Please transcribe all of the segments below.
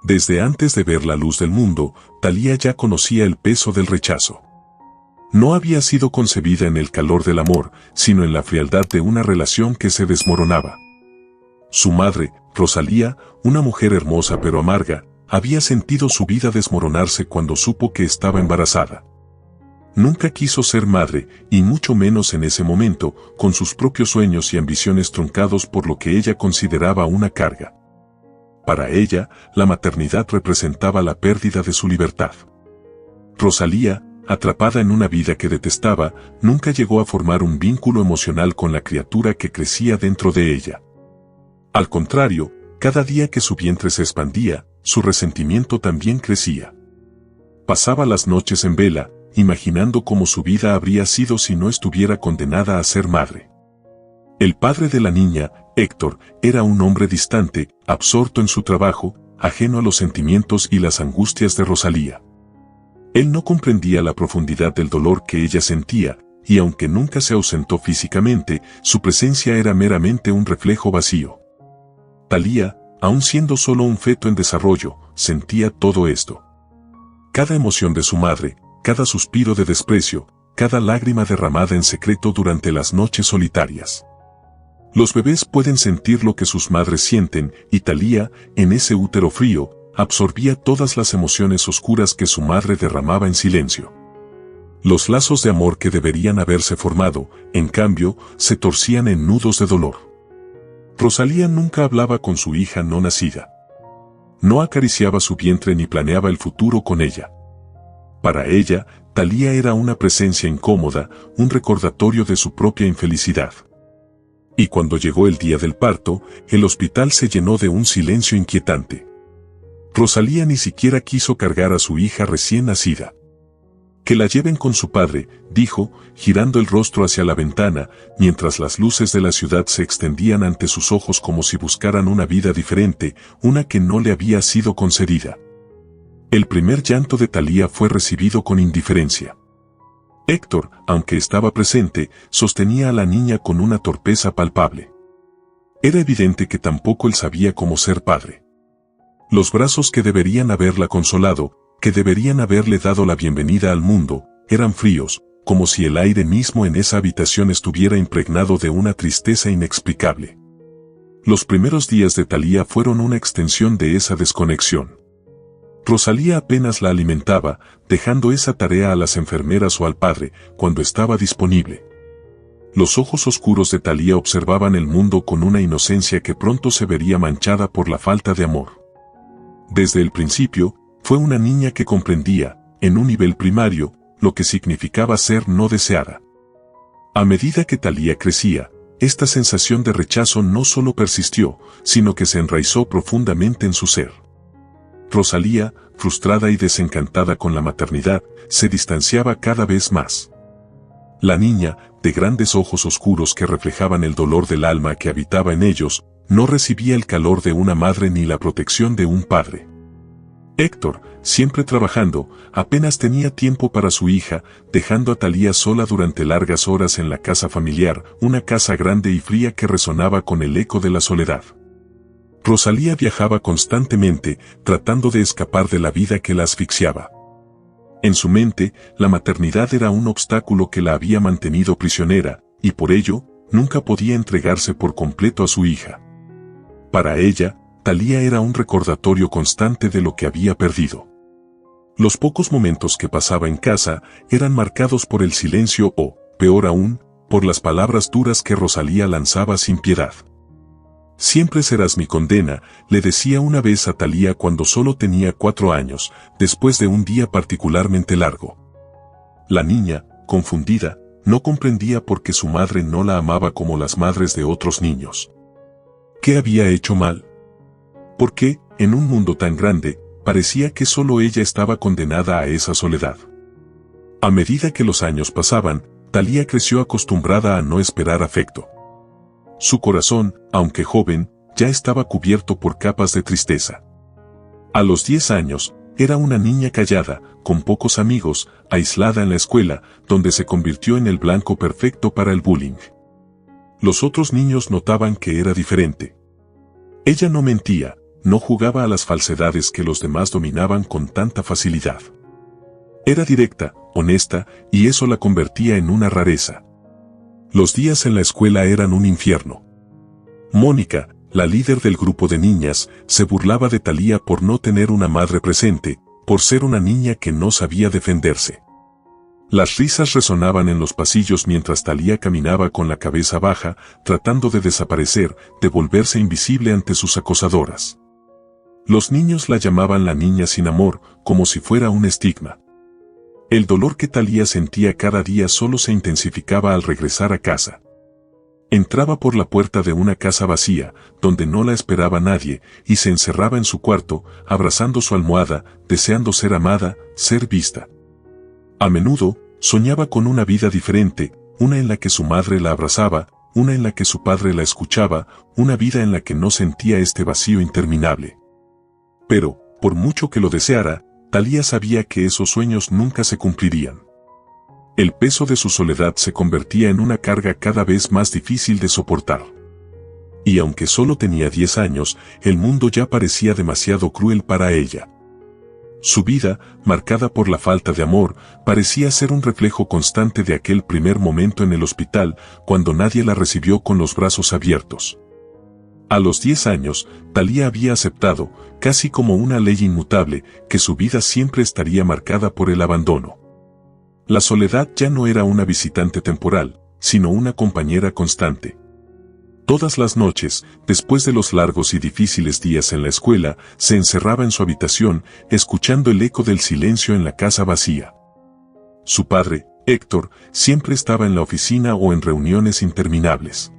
Desde antes de ver la luz del mundo, Thalía ya conocía el peso del rechazo. No había sido concebida en el calor del amor, sino en la frialdad de una relación que se desmoronaba. Su madre, Rosalía, una mujer hermosa pero amarga, había sentido su vida desmoronarse cuando supo que estaba embarazada. Nunca quiso ser madre, y mucho menos en ese momento, con sus propios sueños y ambiciones truncados por lo que ella consideraba una carga. Para ella, la maternidad representaba la pérdida de su libertad. Rosalía, atrapada en una vida que detestaba, nunca llegó a formar un vínculo emocional con la criatura que crecía dentro de ella. Al contrario, cada día que su vientre se expandía, su resentimiento también crecía. Pasaba las noches en vela, imaginando cómo su vida habría sido si no estuviera condenada a ser madre. El padre de la niña, Héctor, era un hombre distante, absorto en su trabajo, ajeno a los sentimientos y las angustias de Rosalía. Él no comprendía la profundidad del dolor que ella sentía, y aunque nunca se ausentó físicamente, su presencia era meramente un reflejo vacío. Thalía, aun siendo solo un feto en desarrollo, sentía todo esto. Cada emoción de su madre, cada suspiro de desprecio, cada lágrima derramada en secreto durante las noches solitarias. Los bebés pueden sentir lo que sus madres sienten, y Thalía, en ese útero frío, absorbía todas las emociones oscuras que su madre derramaba en silencio. Los lazos de amor que deberían haberse formado, en cambio, se torcían en nudos de dolor. Rosalía nunca hablaba con su hija no nacida. No acariciaba su vientre ni planeaba el futuro con ella. Para ella, Thalía era una presencia incómoda, un recordatorio de su propia infelicidad. Y cuando llegó el día del parto, el hospital se llenó de un silencio inquietante. Rosalía ni siquiera quiso cargar a su hija recién nacida. «Que la lleven con su padre», dijo, girando el rostro hacia la ventana, mientras las luces de la ciudad se extendían ante sus ojos como si buscaran una vida diferente, una que no le había sido concedida. El primer llanto de Thalía fue recibido con indiferencia. Héctor, aunque estaba presente, sostenía a la niña con una torpeza palpable. Era evidente que tampoco él sabía cómo ser padre. Los brazos que deberían haberla consolado, que deberían haberle dado la bienvenida al mundo, eran fríos, como si el aire mismo en esa habitación estuviera impregnado de una tristeza inexplicable. Los primeros días de Thalía fueron una extensión de esa desconexión. Rosalía apenas la alimentaba, dejando esa tarea a las enfermeras o al padre, cuando estaba disponible. Los ojos oscuros de Thalía observaban el mundo con una inocencia que pronto se vería manchada por la falta de amor. Desde el principio, fue una niña que comprendía, en un nivel primario, lo que significaba ser no deseada. A medida que Thalía crecía, esta sensación de rechazo no solo persistió, sino que se enraizó profundamente en su ser. Rosalía, frustrada y desencantada con la maternidad, se distanciaba cada vez más. La niña, de grandes ojos oscuros que reflejaban el dolor del alma que habitaba en ellos, no recibía el calor de una madre ni la protección de un padre. Héctor, siempre trabajando, apenas tenía tiempo para su hija, dejando a Thalía sola durante largas horas en la casa familiar, una casa grande y fría que resonaba con el eco de la soledad. Rosalía viajaba constantemente, tratando de escapar de la vida que la asfixiaba. En su mente, la maternidad era un obstáculo que la había mantenido prisionera, y por ello, nunca podía entregarse por completo a su hija. Para ella, Thalía era un recordatorio constante de lo que había perdido. Los pocos momentos que pasaba en casa eran marcados por el silencio o, peor aún, por las palabras duras que Rosalía lanzaba sin piedad. «Siempre serás mi condena», le decía una vez a Thalía cuando solo tenía 4 años, después de un día particularmente largo. La niña, confundida, no comprendía por qué su madre no la amaba como las madres de otros niños. ¿Qué había hecho mal? ¿Por qué, en un mundo tan grande, parecía que solo ella estaba condenada a esa soledad? A medida que los años pasaban, Thalía creció acostumbrada a no esperar afecto. Su corazón, aunque joven, ya estaba cubierto por capas de tristeza. A los 10 años, era una niña callada, con pocos amigos, aislada en la escuela, donde se convirtió en el blanco perfecto para el bullying. Los otros niños notaban que era diferente. Ella no mentía, no jugaba a las falsedades que los demás dominaban con tanta facilidad. Era directa, honesta, y eso la convertía en una rareza. Los días en la escuela eran un infierno. Mónica, la líder del grupo de niñas, se burlaba de Thalía por no tener una madre presente, por ser una niña que no sabía defenderse. Las risas resonaban en los pasillos mientras Thalía caminaba con la cabeza baja, tratando de desaparecer, de volverse invisible ante sus acosadoras. Los niños la llamaban la niña sin amor, como si fuera un estigma. El dolor que Thalía sentía cada día solo se intensificaba al regresar a casa. Entraba por la puerta de una casa vacía, donde no la esperaba nadie, y se encerraba en su cuarto, abrazando su almohada, deseando ser amada, ser vista. A menudo, soñaba con una vida diferente, una en la que su madre la abrazaba, una en la que su padre la escuchaba, una vida en la que no sentía este vacío interminable. Pero, por mucho que lo deseara, Thalía sabía que esos sueños nunca se cumplirían. El peso de su soledad se convertía en una carga cada vez más difícil de soportar. Y aunque solo tenía 10 años, el mundo ya parecía demasiado cruel para ella. Su vida, marcada por la falta de amor, parecía ser un reflejo constante de aquel primer momento en el hospital, cuando nadie la recibió con los brazos abiertos. A los 10 años, Thalía había aceptado, casi como una ley inmutable, que su vida siempre estaría marcada por el abandono. La soledad ya no era una visitante temporal, sino una compañera constante. Todas las noches, después de los largos y difíciles días en la escuela, se encerraba en su habitación, escuchando el eco del silencio en la casa vacía. Su padre, Héctor, siempre estaba en la oficina o en reuniones interminables.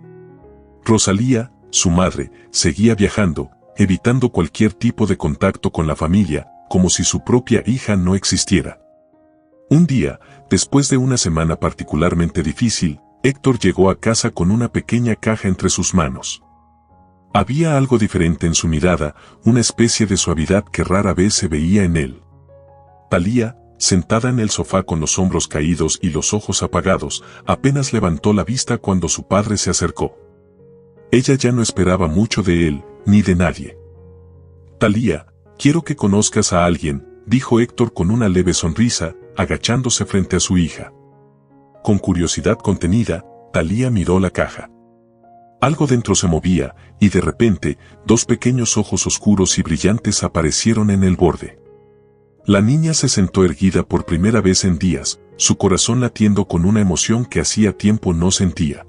Rosalía, su madre, seguía viajando, evitando cualquier tipo de contacto con la familia, como si su propia hija no existiera. Un día, después de una semana particularmente difícil, Héctor llegó a casa con una pequeña caja entre sus manos. Había algo diferente en su mirada, una especie de suavidad que rara vez se veía en él. Thalía, sentada en el sofá con los hombros caídos y los ojos apagados, apenas levantó la vista cuando su padre se acercó. Ella ya no esperaba mucho de él, ni de nadie. Thalía, quiero que conozcas a alguien, dijo Héctor con una leve sonrisa, agachándose frente a su hija. Con curiosidad contenida, Thalía miró la caja. Algo dentro se movía, y de repente, dos pequeños ojos oscuros y brillantes aparecieron en el borde. La niña se sentó erguida por primera vez en días, su corazón latiendo con una emoción que hacía tiempo no sentía.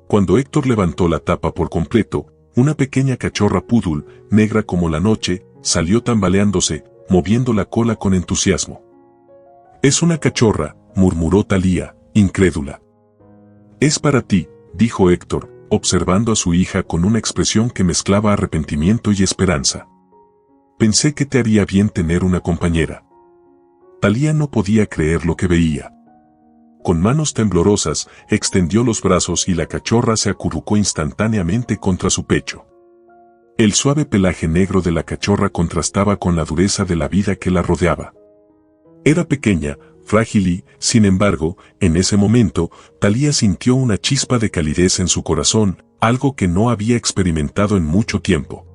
Cuando Héctor levantó la tapa por completo, una pequeña cachorra poodle, negra como la noche, salió tambaleándose, moviendo la cola con entusiasmo. «Es una cachorra», murmuró Thalía, incrédula. «Es para ti», dijo Héctor, observando a su hija con una expresión que mezclaba arrepentimiento y esperanza. «Pensé que te haría bien tener una compañera». Thalía no podía creer lo que veía. Con manos temblorosas, extendió los brazos y la cachorra se acurrucó instantáneamente contra su pecho. El suave pelaje negro de la cachorra contrastaba con la dureza de la vida que la rodeaba. Era pequeña, frágil y, sin embargo, en ese momento, Thalía sintió una chispa de calidez en su corazón, algo que no había experimentado en mucho tiempo.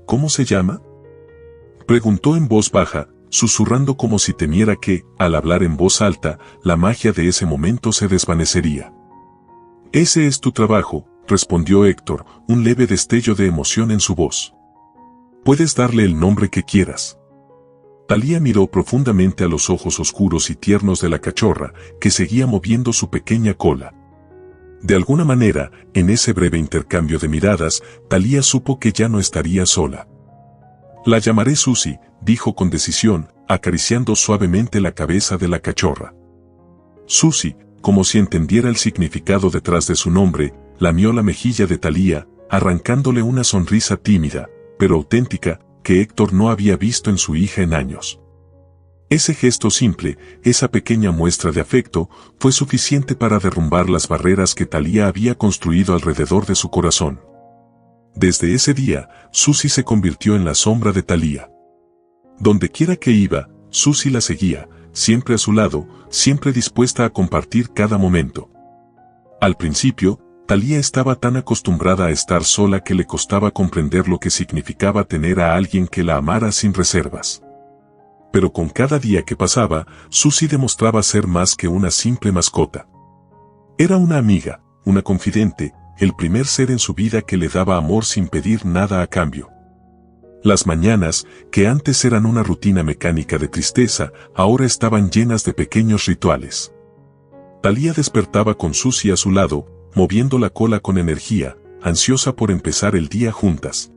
«¿Cómo se llama?», preguntó en voz baja, susurrando como si temiera que, al hablar en voz alta, la magia de ese momento se desvanecería. «Ese es tu trabajo», respondió Héctor, un leve destello de emoción en su voz. «Puedes darle el nombre que quieras». Thalía miró profundamente a los ojos oscuros y tiernos de la cachorra, que seguía moviendo su pequeña cola. De alguna manera, en ese breve intercambio de miradas, Thalía supo que ya no estaría sola. «La llamaré Susie», dijo con decisión, acariciando suavemente la cabeza de la cachorra. Susie, como si entendiera el significado detrás de su nombre, lamió la mejilla de Thalía, arrancándole una sonrisa tímida, pero auténtica, que Héctor no había visto en su hija en años. Ese gesto simple, esa pequeña muestra de afecto, fue suficiente para derrumbar las barreras que Thalía había construido alrededor de su corazón. Desde ese día, Susie se convirtió en la sombra de Thalía. Donde quiera que iba, Susie la seguía, siempre a su lado, siempre dispuesta a compartir cada momento. Al principio, Talía estaba tan acostumbrada a estar sola que le costaba comprender lo que significaba tener a alguien que la amara sin reservas. Pero con cada día que pasaba, Susie demostraba ser más que una simple mascota. Era una amiga, una confidente, el primer ser en su vida que le daba amor sin pedir nada a cambio. Las mañanas, que antes eran una rutina mecánica de tristeza, ahora estaban llenas de pequeños rituales. Talía despertaba con Susie a su lado, moviendo la cola con energía, ansiosa por empezar el día juntas.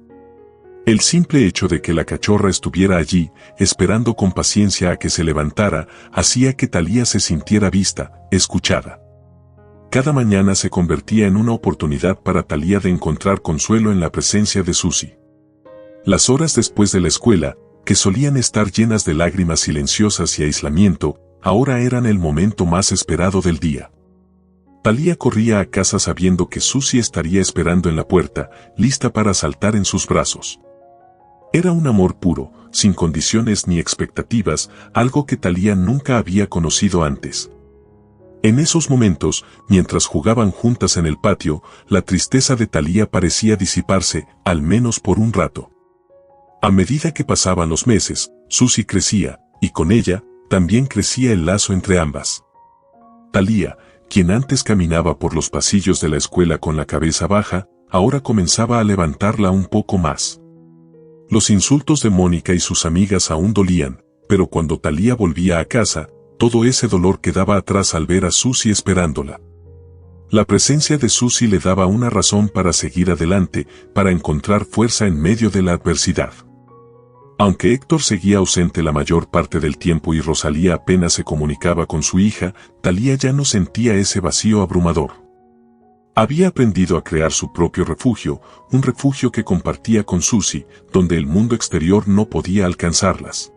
El simple hecho de que la cachorra estuviera allí, esperando con paciencia a que se levantara, hacía que Talía se sintiera vista, escuchada. Cada mañana se convertía en una oportunidad para Talía de encontrar consuelo en la presencia de Susie. Las horas después de la escuela, que solían estar llenas de lágrimas silenciosas y aislamiento, ahora eran el momento más esperado del día. Talía corría a casa sabiendo que Susie estaría esperando en la puerta, lista para saltar en sus brazos. Era un amor puro, sin condiciones ni expectativas, algo que Talía nunca había conocido antes. En esos momentos, mientras jugaban juntas en el patio, la tristeza de Talía parecía disiparse, al menos por un rato. A medida que pasaban los meses, Susie crecía, y con ella, también crecía el lazo entre ambas. Talía, quien antes caminaba por los pasillos de la escuela con la cabeza baja, ahora comenzaba a levantarla un poco más. Los insultos de Mónica y sus amigas aún dolían, pero cuando Talía volvía a casa, todo ese dolor quedaba atrás al ver a Susie esperándola. La presencia de Susie le daba una razón para seguir adelante, para encontrar fuerza en medio de la adversidad. Aunque Héctor seguía ausente la mayor parte del tiempo y Rosalía apenas se comunicaba con su hija, Talía ya no sentía ese vacío abrumador. Había aprendido a crear su propio refugio, un refugio que compartía con Susie, donde el mundo exterior no podía alcanzarlas.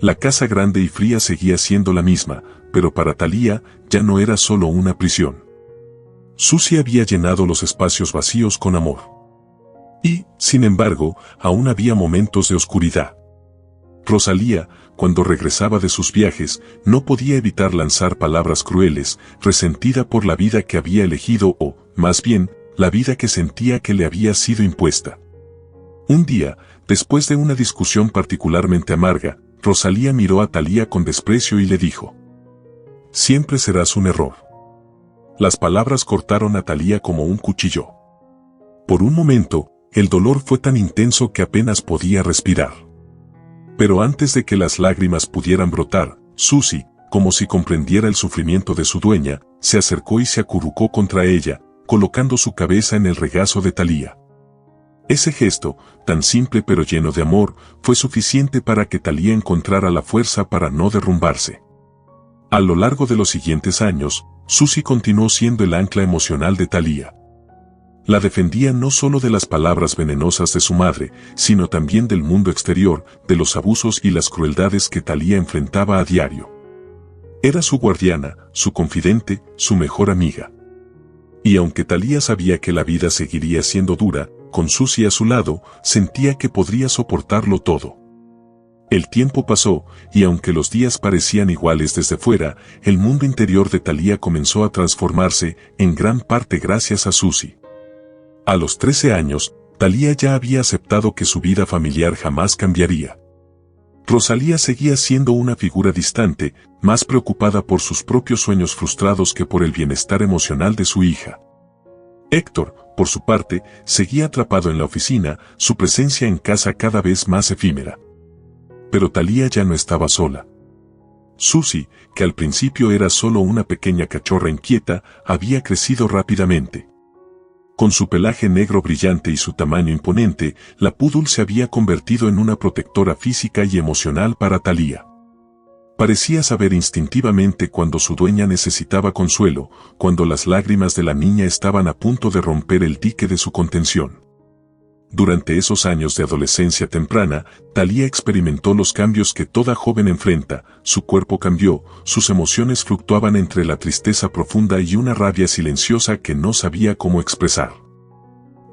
La casa grande y fría seguía siendo la misma, pero para Talía ya no era solo una prisión. Susie había llenado los espacios vacíos con amor. Y, sin embargo, aún había momentos de oscuridad. Rosalía, cuando regresaba de sus viajes, no podía evitar lanzar palabras crueles, resentida por la vida que había elegido o, más bien, la vida que sentía que le había sido impuesta. Un día, después de una discusión particularmente amarga, Rosalía miró a Talía con desprecio y le dijo: «Siempre serás un error». Las palabras cortaron a Talía como un cuchillo. Por un momento, el dolor fue tan intenso que apenas podía respirar. Pero antes de que las lágrimas pudieran brotar, Susie, como si comprendiera el sufrimiento de su dueña, se acercó y se acurrucó contra ella, colocando su cabeza en el regazo de Talía. Ese gesto, tan simple pero lleno de amor, fue suficiente para que Talía encontrara la fuerza para no derrumbarse. A lo largo de los siguientes años, Susie continuó siendo el ancla emocional de Talía. La defendía no solo de las palabras venenosas de su madre, sino también del mundo exterior, de los abusos y las crueldades que Talía enfrentaba a diario. Era su guardiana, su confidente, su mejor amiga. Y aunque Talía sabía que la vida seguiría siendo dura, con Susie a su lado, sentía que podría soportarlo todo. El tiempo pasó, y aunque los días parecían iguales desde fuera, el mundo interior de Talía comenzó a transformarse, en gran parte gracias a Susie. A los 13 años, Talía ya había aceptado que su vida familiar jamás cambiaría. Rosalía seguía siendo una figura distante, más preocupada por sus propios sueños frustrados que por el bienestar emocional de su hija. Héctor, por su parte, seguía atrapado en la oficina, su presencia en casa cada vez más efímera. Pero Talía ya no estaba sola. Susie, que al principio era solo una pequeña cachorra inquieta, había crecido rápidamente. Con su pelaje negro brillante y su tamaño imponente, la poodle se había convertido en una protectora física y emocional para Talía. Parecía saber instintivamente cuando su dueña necesitaba consuelo, cuando las lágrimas de la niña estaban a punto de romper el dique de su contención. Durante esos años de adolescencia temprana, Talía experimentó los cambios que toda joven enfrenta, su cuerpo cambió, sus emociones fluctuaban entre la tristeza profunda y una rabia silenciosa que no sabía cómo expresar.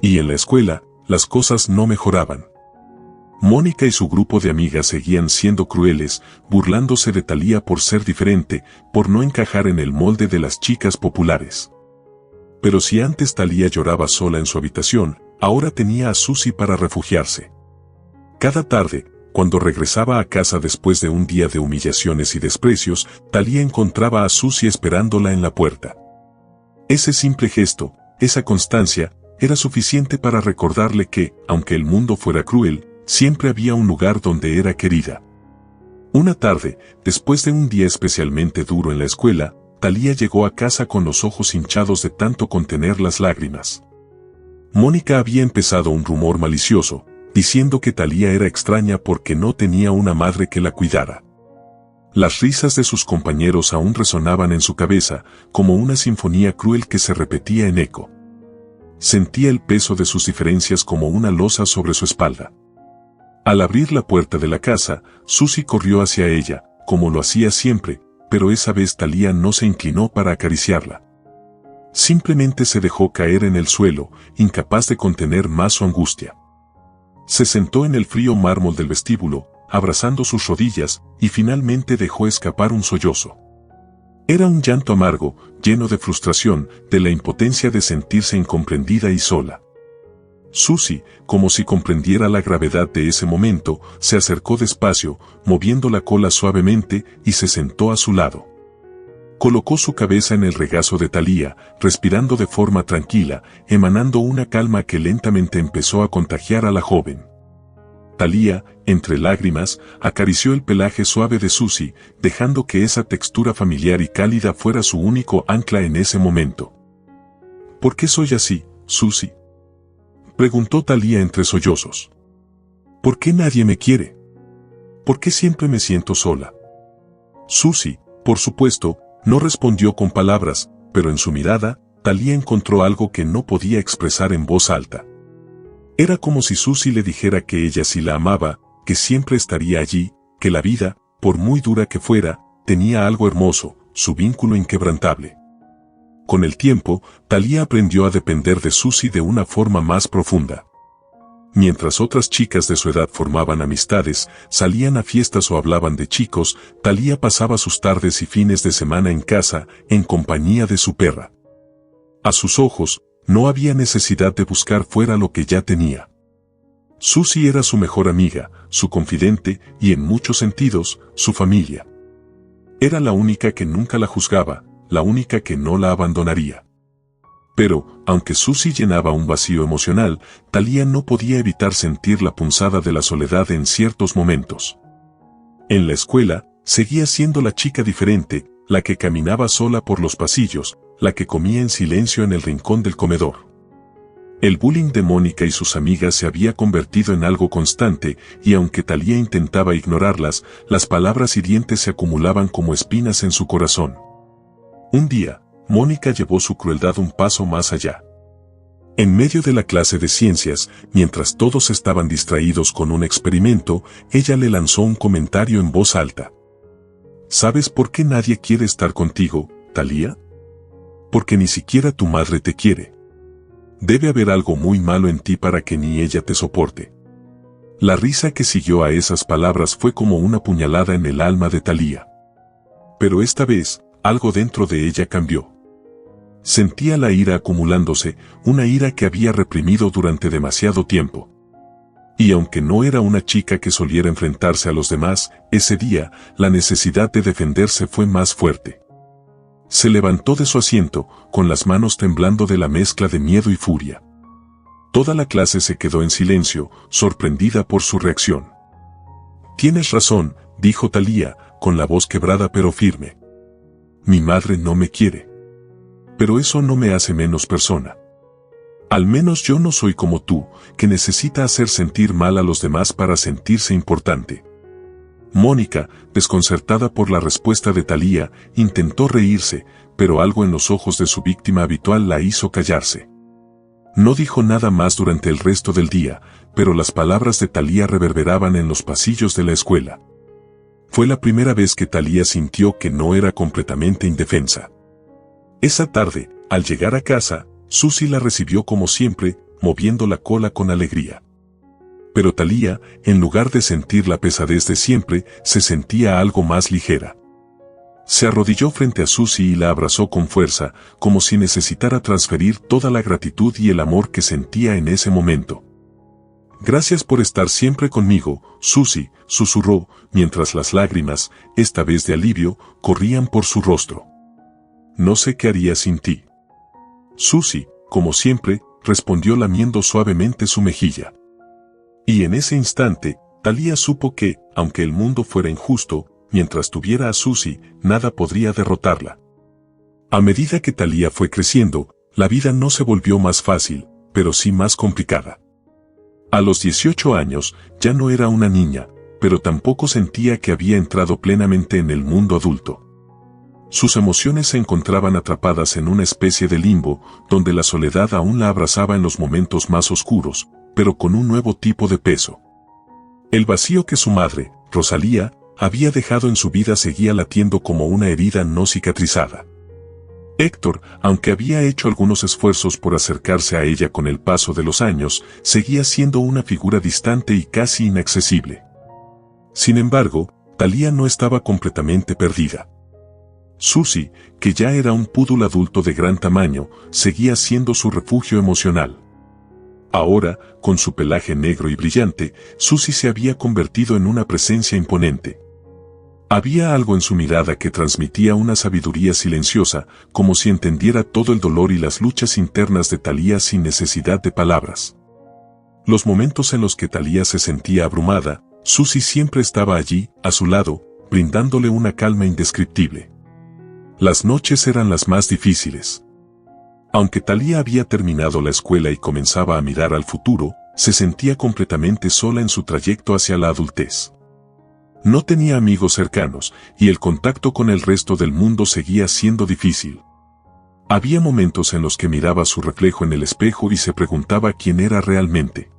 Y en la escuela, las cosas no mejoraban. Mónica y su grupo de amigas seguían siendo crueles, burlándose de Talía por ser diferente, por no encajar en el molde de las chicas populares. Pero si antes Thalía lloraba sola en su habitación, ahora tenía a Susie para refugiarse. Cada tarde, cuando regresaba a casa después de un día de humillaciones y desprecios, Thalía encontraba a Susie esperándola en la puerta. Ese simple gesto, esa constancia, era suficiente para recordarle que, aunque el mundo fuera cruel, siempre había un lugar donde era querida. Una tarde, después de un día especialmente duro en la escuela, Thalía llegó a casa con los ojos hinchados de tanto contener las lágrimas. Mónica había empezado un rumor malicioso, diciendo que Thalía era extraña porque no tenía una madre que la cuidara. Las risas de sus compañeros aún resonaban en su cabeza, como una sinfonía cruel que se repetía en eco. Sentía el peso de sus diferencias como una losa sobre su espalda. Al abrir la puerta de la casa, Susie corrió hacia ella, como lo hacía siempre, pero esa vez Thalía no se inclinó para acariciarla. Simplemente se dejó caer en el suelo, incapaz de contener más su angustia. Se sentó en el frío mármol del vestíbulo, abrazando sus rodillas, y finalmente dejó escapar un sollozo. Era un llanto amargo, lleno de frustración, de la impotencia de sentirse incomprendida y sola. Susie, como si comprendiera la gravedad de ese momento, se acercó despacio, moviendo la cola suavemente, y se sentó a su lado. Colocó su cabeza en el regazo de Thalía, respirando de forma tranquila, emanando una calma que lentamente empezó a contagiar a la joven. Thalía, entre lágrimas, acarició el pelaje suave de Susie, dejando que esa textura familiar y cálida fuera su único ancla en ese momento. ¿Por qué soy así, Susie?, preguntó Thalía entre sollozos. ¿Por qué nadie me quiere? ¿Por qué siempre me siento sola? Susie, por supuesto, no respondió con palabras, pero en su mirada, Thalía encontró algo que no podía expresar en voz alta. Era como si Susie le dijera que ella sí la amaba, que siempre estaría allí, que la vida, por muy dura que fuera, tenía algo hermoso, su vínculo inquebrantable. Con el tiempo, Thalía aprendió a depender de Susie de una forma más profunda. Mientras otras chicas de su edad formaban amistades, salían a fiestas o hablaban de chicos, Thalía pasaba sus tardes y fines de semana en casa, en compañía de su perra. A sus ojos, no había necesidad de buscar fuera lo que ya tenía. Susie era su mejor amiga, su confidente y en muchos sentidos, su familia. Era la única que nunca la juzgaba, la única que no la abandonaría. Pero, aunque Susie llenaba un vacío emocional, Thalía no podía evitar sentir la punzada de la soledad en ciertos momentos. En la escuela, seguía siendo la chica diferente, la que caminaba sola por los pasillos, la que comía en silencio en el rincón del comedor. El bullying de Mónica y sus amigas se había convertido en algo constante, y aunque Thalía intentaba ignorarlas, las palabras hirientes se acumulaban como espinas en su corazón. Un día, Mónica llevó su crueldad un paso más allá. En medio de la clase de ciencias, mientras todos estaban distraídos con un experimento, ella le lanzó un comentario en voz alta. ¿Sabes por qué nadie quiere estar contigo, Thalía? Porque ni siquiera tu madre te quiere. Debe haber algo muy malo en ti para que ni ella te soporte. La risa que siguió a esas palabras fue como una puñalada en el alma de Thalía. Pero esta vez, algo dentro de ella cambió. Sentía la ira acumulándose, una ira que había reprimido durante demasiado tiempo. Y aunque no era una chica que soliera enfrentarse a los demás, ese día, la necesidad de defenderse fue más fuerte. Se levantó de su asiento, con las manos temblando de la mezcla de miedo y furia. Toda la clase se quedó en silencio, sorprendida por su reacción. «Tienes razón», dijo Thalía, con la voz quebrada pero firme. «Mi madre no me quiere. Pero eso no me hace menos persona. Al menos yo no soy como tú, que necesita hacer sentir mal a los demás para sentirse importante». Mónica, desconcertada por la respuesta de Thalía, intentó reírse, pero algo en los ojos de su víctima habitual la hizo callarse. No dijo nada más durante el resto del día, pero las palabras de Thalía reverberaban en los pasillos de la escuela. Fue la primera vez que Thalía sintió que no era completamente indefensa. Esa tarde, al llegar a casa, Susie la recibió como siempre, moviendo la cola con alegría. Pero Thalía, en lugar de sentir la pesadez de siempre, se sentía algo más ligera. Se arrodilló frente a Susie y la abrazó con fuerza, como si necesitara transferir toda la gratitud y el amor que sentía en ese momento. «Gracias por estar siempre conmigo, Susie», susurró, mientras las lágrimas, esta vez de alivio, corrían por su rostro. «No sé qué haría sin ti». Susie, como siempre, respondió lamiendo suavemente su mejilla. Y en ese instante, Thalía supo que, aunque el mundo fuera injusto, mientras tuviera a Susie, nada podría derrotarla. A medida que Thalía fue creciendo, la vida no se volvió más fácil, pero sí más complicada. A los 18 años, ya no era una niña, pero tampoco sentía que había entrado plenamente en el mundo adulto. Sus emociones se encontraban atrapadas en una especie de limbo, donde la soledad aún la abrazaba en los momentos más oscuros, pero con un nuevo tipo de peso. El vacío que su madre, Rosalía, había dejado en su vida seguía latiendo como una herida no cicatrizada. Héctor, aunque había hecho algunos esfuerzos por acercarse a ella con el paso de los años, seguía siendo una figura distante y casi inaccesible. Sin embargo, Thalía no estaba completamente perdida. Susie, que ya era un púdul adulto de gran tamaño, seguía siendo su refugio emocional. Ahora, con su pelaje negro y brillante, Susie se había convertido en una presencia imponente. Había algo en su mirada que transmitía una sabiduría silenciosa, como si entendiera todo el dolor y las luchas internas de Thalía sin necesidad de palabras. Los momentos en los que Thalía se sentía abrumada, Susie siempre estaba allí, a su lado, brindándole una calma indescriptible. Las noches eran las más difíciles. Aunque Thalía había terminado la escuela y comenzaba a mirar al futuro, se sentía completamente sola en su trayecto hacia la adultez. No tenía amigos cercanos, y el contacto con el resto del mundo seguía siendo difícil. Había momentos en los que miraba su reflejo en el espejo y se preguntaba quién era realmente.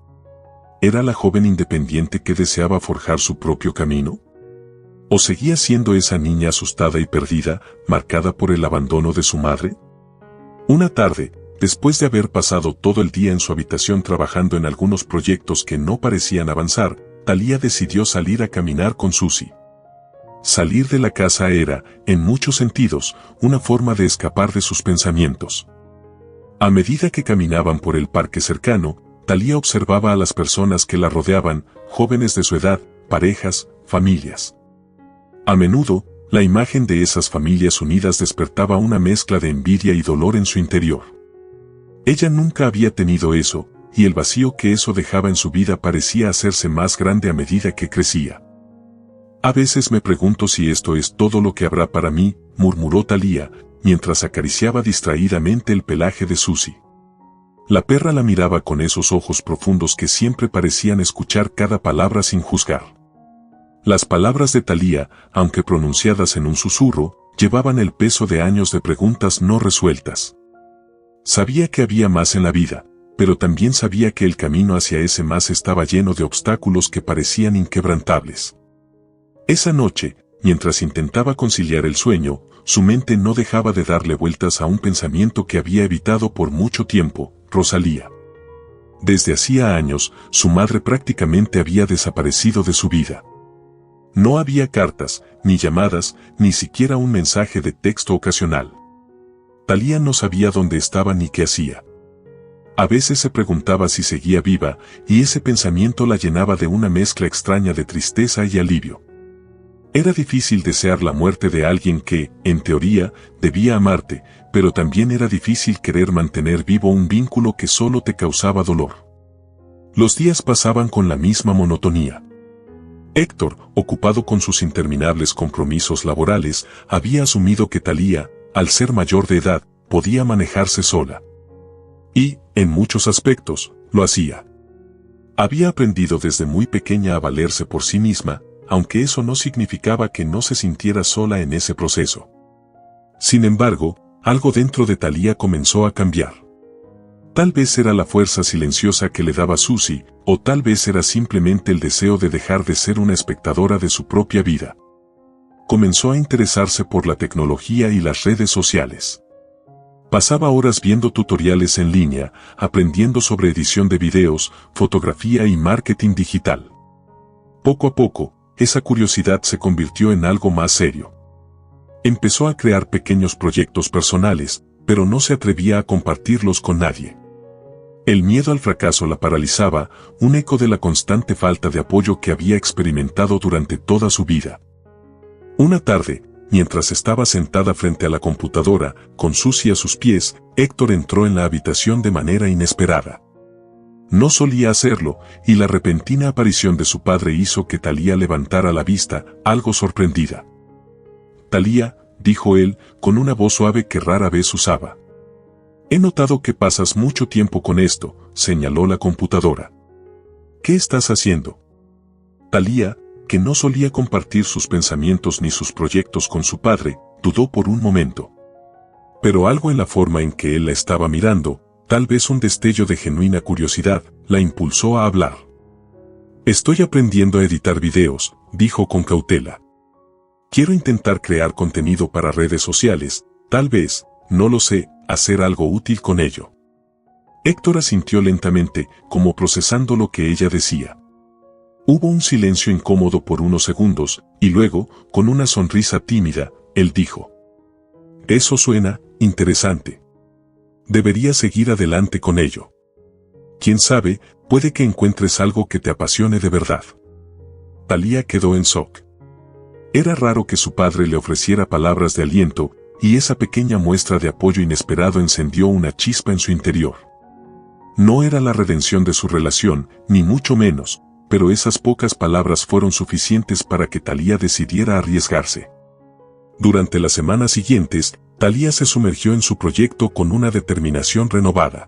¿Era la joven independiente que deseaba forjar su propio camino? ¿O seguía siendo esa niña asustada y perdida, marcada por el abandono de su madre? Una tarde, después de haber pasado todo el día en su habitación trabajando en algunos proyectos que no parecían avanzar, Thalía decidió salir a caminar con Susie. Salir de la casa era, en muchos sentidos, una forma de escapar de sus pensamientos. A medida que caminaban por el parque cercano, Thalía observaba a las personas que la rodeaban, jóvenes de su edad, parejas, familias. A menudo, la imagen de esas familias unidas despertaba una mezcla de envidia y dolor en su interior. Ella nunca había tenido eso, y el vacío que eso dejaba en su vida parecía hacerse más grande a medida que crecía. A veces me pregunto si esto es todo lo que habrá para mí, murmuró Thalía, mientras acariciaba distraídamente el pelaje de Susie. La perra la miraba con esos ojos profundos que siempre parecían escuchar cada palabra sin juzgar. Las palabras de Thalía, aunque pronunciadas en un susurro, llevaban el peso de años de preguntas no resueltas. Sabía que había más en la vida, pero también sabía que el camino hacia ese más estaba lleno de obstáculos que parecían inquebrantables. Esa noche, mientras intentaba conciliar el sueño, su mente no dejaba de darle vueltas a un pensamiento que había evitado por mucho tiempo: Rosalía. Desde hacía años, su madre prácticamente había desaparecido de su vida. No había cartas, ni llamadas, ni siquiera un mensaje de texto ocasional. Thalía no sabía dónde estaba ni qué hacía. A veces se preguntaba si seguía viva, y ese pensamiento la llenaba de una mezcla extraña de tristeza y alivio. Era difícil desear la muerte de alguien que, en teoría, debía amarte, pero también era difícil querer mantener vivo un vínculo que solo te causaba dolor. Los días pasaban con la misma monotonía. Héctor, ocupado con sus interminables compromisos laborales, había asumido que Thalía, al ser mayor de edad, podía manejarse sola. Y, en muchos aspectos, lo hacía. Había aprendido desde muy pequeña a valerse por sí misma, aunque eso no significaba que no se sintiera sola en ese proceso. Sin embargo, algo dentro de Thalía comenzó a cambiar. Tal vez era la fuerza silenciosa que le daba Susie, o tal vez era simplemente el deseo de dejar de ser una espectadora de su propia vida. Comenzó a interesarse por la tecnología y las redes sociales. Pasaba horas viendo tutoriales en línea, aprendiendo sobre edición de videos, fotografía y marketing digital. Poco a poco, esa curiosidad se convirtió en algo más serio. Empezó a crear pequeños proyectos personales, pero no se atrevía a compartirlos con nadie. El miedo al fracaso la paralizaba, un eco de la constante falta de apoyo que había experimentado durante toda su vida. Una tarde, mientras estaba sentada frente a la computadora, con Susie a sus pies, Héctor entró en la habitación de manera inesperada. No solía hacerlo, y la repentina aparición de su padre hizo que Thalía levantara la vista, algo sorprendida. «Thalía», dijo él, con una voz suave que rara vez usaba. «He notado que pasas mucho tiempo con esto», señaló la computadora. «¿Qué estás haciendo?» Thalía, que no solía compartir sus pensamientos ni sus proyectos con su padre, dudó por un momento. Pero algo en la forma en que él la estaba mirando, tal vez un destello de genuina curiosidad, la impulsó a hablar. «Estoy aprendiendo a editar videos», dijo con cautela. «Quiero intentar crear contenido para redes sociales, tal vez, no lo sé, hacer algo útil con ello». Héctor asintió lentamente, como procesando lo que ella decía. Hubo un silencio incómodo por unos segundos, y luego, con una sonrisa tímida, él dijo: «Eso suena interesante. Deberías seguir adelante con ello. Quién sabe, puede que encuentres algo que te apasione de verdad». Thalía quedó en shock. Era raro que su padre le ofreciera palabras de aliento, y esa pequeña muestra de apoyo inesperado encendió una chispa en su interior. No era la redención de su relación, ni mucho menos, pero esas pocas palabras fueron suficientes para que Thalía decidiera arriesgarse. Durante las semanas siguientes, Thalía se sumergió en su proyecto con una determinación renovada.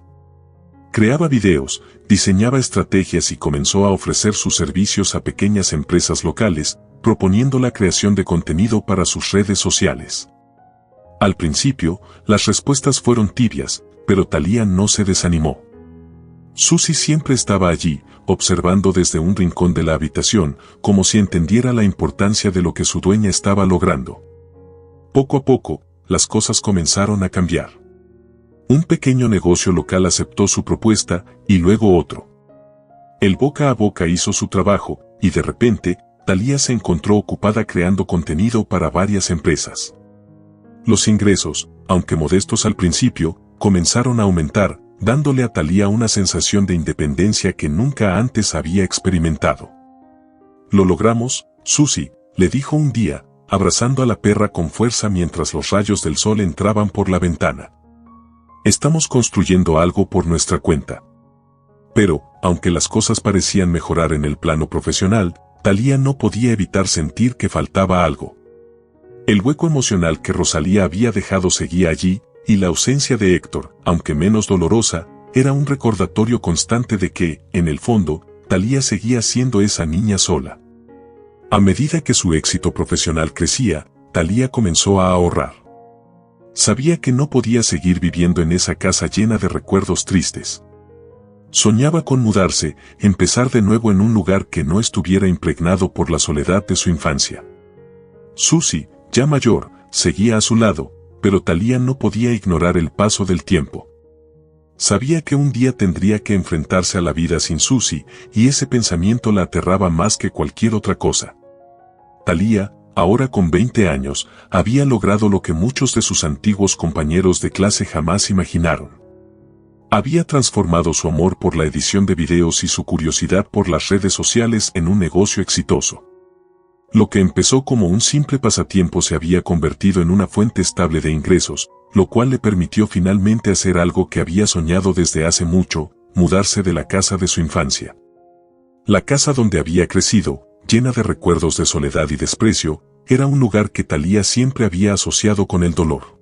Creaba videos, diseñaba estrategias y comenzó a ofrecer sus servicios a pequeñas empresas locales, proponiendo la creación de contenido para sus redes sociales. Al principio, las respuestas fueron tibias, pero Thalía no se desanimó. Susie siempre estaba allí, observando desde un rincón de la habitación, como si entendiera la importancia de lo que su dueña estaba logrando. Poco a poco, las cosas comenzaron a cambiar. Un pequeño negocio local aceptó su propuesta, y luego otro. El boca a boca hizo su trabajo, y de repente, Thalía se encontró ocupada creando contenido para varias empresas. Los ingresos, aunque modestos al principio, comenzaron a aumentar, dándole a Thalía una sensación de independencia que nunca antes había experimentado. «Lo logramos, Susie», le dijo un día, abrazando a la perra con fuerza mientras los rayos del sol entraban por la ventana. «Estamos construyendo algo por nuestra cuenta». Pero, aunque las cosas parecían mejorar en el plano profesional, Thalía no podía evitar sentir que faltaba algo. El hueco emocional que Rosalía había dejado seguía allí, y la ausencia de Héctor, aunque menos dolorosa, era un recordatorio constante de que, en el fondo, Thalía seguía siendo esa niña sola. A medida que su éxito profesional crecía, Thalía comenzó a ahorrar. Sabía que no podía seguir viviendo en esa casa llena de recuerdos tristes. Soñaba con mudarse, empezar de nuevo en un lugar que no estuviera impregnado por la soledad de su infancia. Susie, ya mayor, seguía a su lado, pero Thalía no podía ignorar el paso del tiempo. Sabía que un día tendría que enfrentarse a la vida sin Susie, y ese pensamiento la aterraba más que cualquier otra cosa. Thalía, ahora con 20 años, había logrado lo que muchos de sus antiguos compañeros de clase jamás imaginaron. Había transformado su amor por la edición de videos y su curiosidad por las redes sociales en un negocio exitoso. Lo que empezó como un simple pasatiempo se había convertido en una fuente estable de ingresos, lo cual le permitió finalmente hacer algo que había soñado desde hace mucho, mudarse de la casa de su infancia. La casa donde había crecido, llena de recuerdos de soledad y desprecio, era un lugar que Thalía siempre había asociado con el dolor.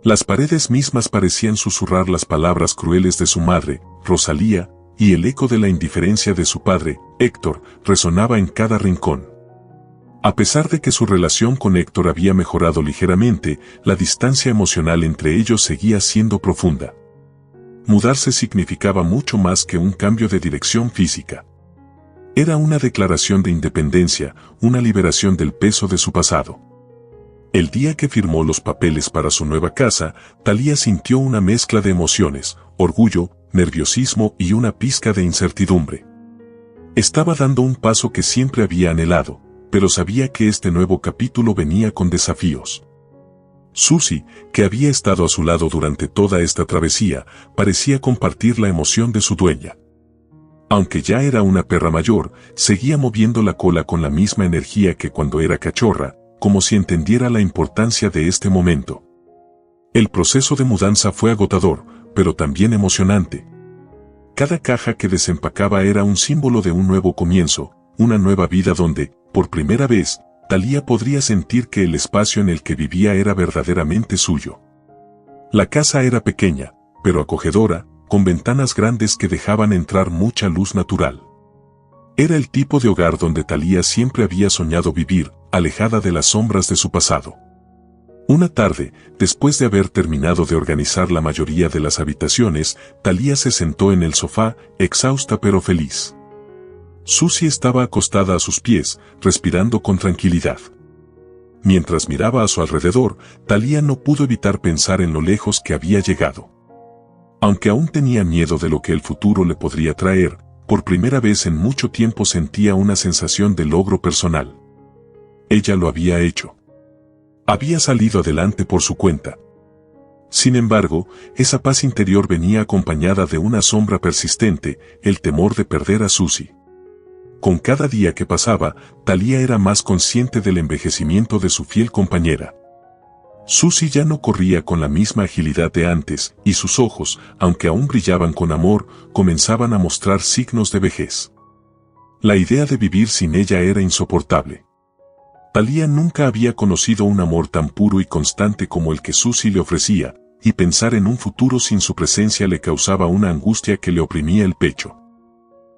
Las paredes mismas parecían susurrar las palabras crueles de su madre, Rosalía, y el eco de la indiferencia de su padre, Héctor, resonaba en cada rincón. A pesar de que su relación con Héctor había mejorado ligeramente, la distancia emocional entre ellos seguía siendo profunda. Mudarse significaba mucho más que un cambio de dirección física. Era una declaración de independencia, una liberación del peso de su pasado. El día que firmó los papeles para su nueva casa, Thalía sintió una mezcla de emociones, orgullo, nerviosismo y una pizca de incertidumbre. Estaba dando un paso que siempre había anhelado, pero sabía que este nuevo capítulo venía con desafíos. Susie, que había estado a su lado durante toda esta travesía, parecía compartir la emoción de su dueña. Aunque ya era una perra mayor, seguía moviendo la cola con la misma energía que cuando era cachorra, como si entendiera la importancia de este momento. El proceso de mudanza fue agotador, pero también emocionante. Cada caja que desempacaba era un símbolo de un nuevo comienzo, una nueva vida donde, por primera vez, Thalía podría sentir que el espacio en el que vivía era verdaderamente suyo. La casa era pequeña, pero acogedora, con ventanas grandes que dejaban entrar mucha luz natural. Era el tipo de hogar donde Thalía siempre había soñado vivir, alejada de las sombras de su pasado. Una tarde, después de haber terminado de organizar la mayoría de las habitaciones, Thalía se sentó en el sofá, exhausta pero feliz. Susie estaba acostada a sus pies, respirando con tranquilidad. Mientras miraba a su alrededor, Thalía no pudo evitar pensar en lo lejos que había llegado. Aunque aún tenía miedo de lo que el futuro le podría traer, por primera vez en mucho tiempo sentía una sensación de logro personal. Ella lo había hecho. Había salido adelante por su cuenta. Sin embargo, esa paz interior venía acompañada de una sombra persistente, el temor de perder a Susie. Con cada día que pasaba, Thalía era más consciente del envejecimiento de su fiel compañera. Susie ya no corría con la misma agilidad de antes, y sus ojos, aunque aún brillaban con amor, comenzaban a mostrar signos de vejez. La idea de vivir sin ella era insoportable. Thalía nunca había conocido un amor tan puro y constante como el que Susie le ofrecía, y pensar en un futuro sin su presencia le causaba una angustia que le oprimía el pecho.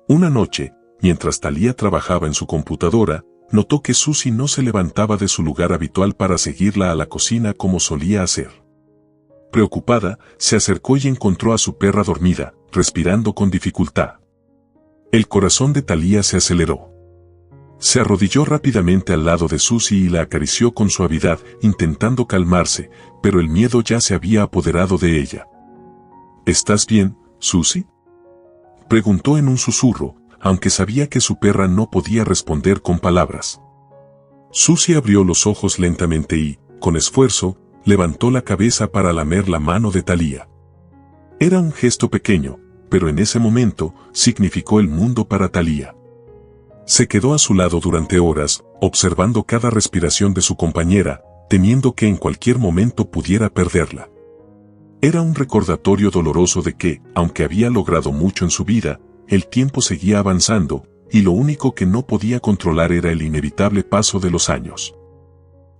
Una noche, mientras Thalía trabajaba en su computadora, notó que Susie no se levantaba de su lugar habitual para seguirla a la cocina como solía hacer. Preocupada, se acercó y encontró a su perra dormida, respirando con dificultad. El corazón de Thalía se aceleró. Se arrodilló rápidamente al lado de Susie y la acarició con suavidad, intentando calmarse, pero el miedo ya se había apoderado de ella. ¿Estás bien, Susie?, preguntó en un susurro, aunque sabía que su perra no podía responder con palabras. Susie abrió los ojos lentamente y, con esfuerzo, levantó la cabeza para lamer la mano de Thalía. Era un gesto pequeño, pero en ese momento, significó el mundo para Thalía. Se quedó a su lado durante horas, observando cada respiración de su compañera, temiendo que en cualquier momento pudiera perderla. Era un recordatorio doloroso de que, aunque había logrado mucho en su vida, el tiempo seguía avanzando, y lo único que no podía controlar era el inevitable paso de los años.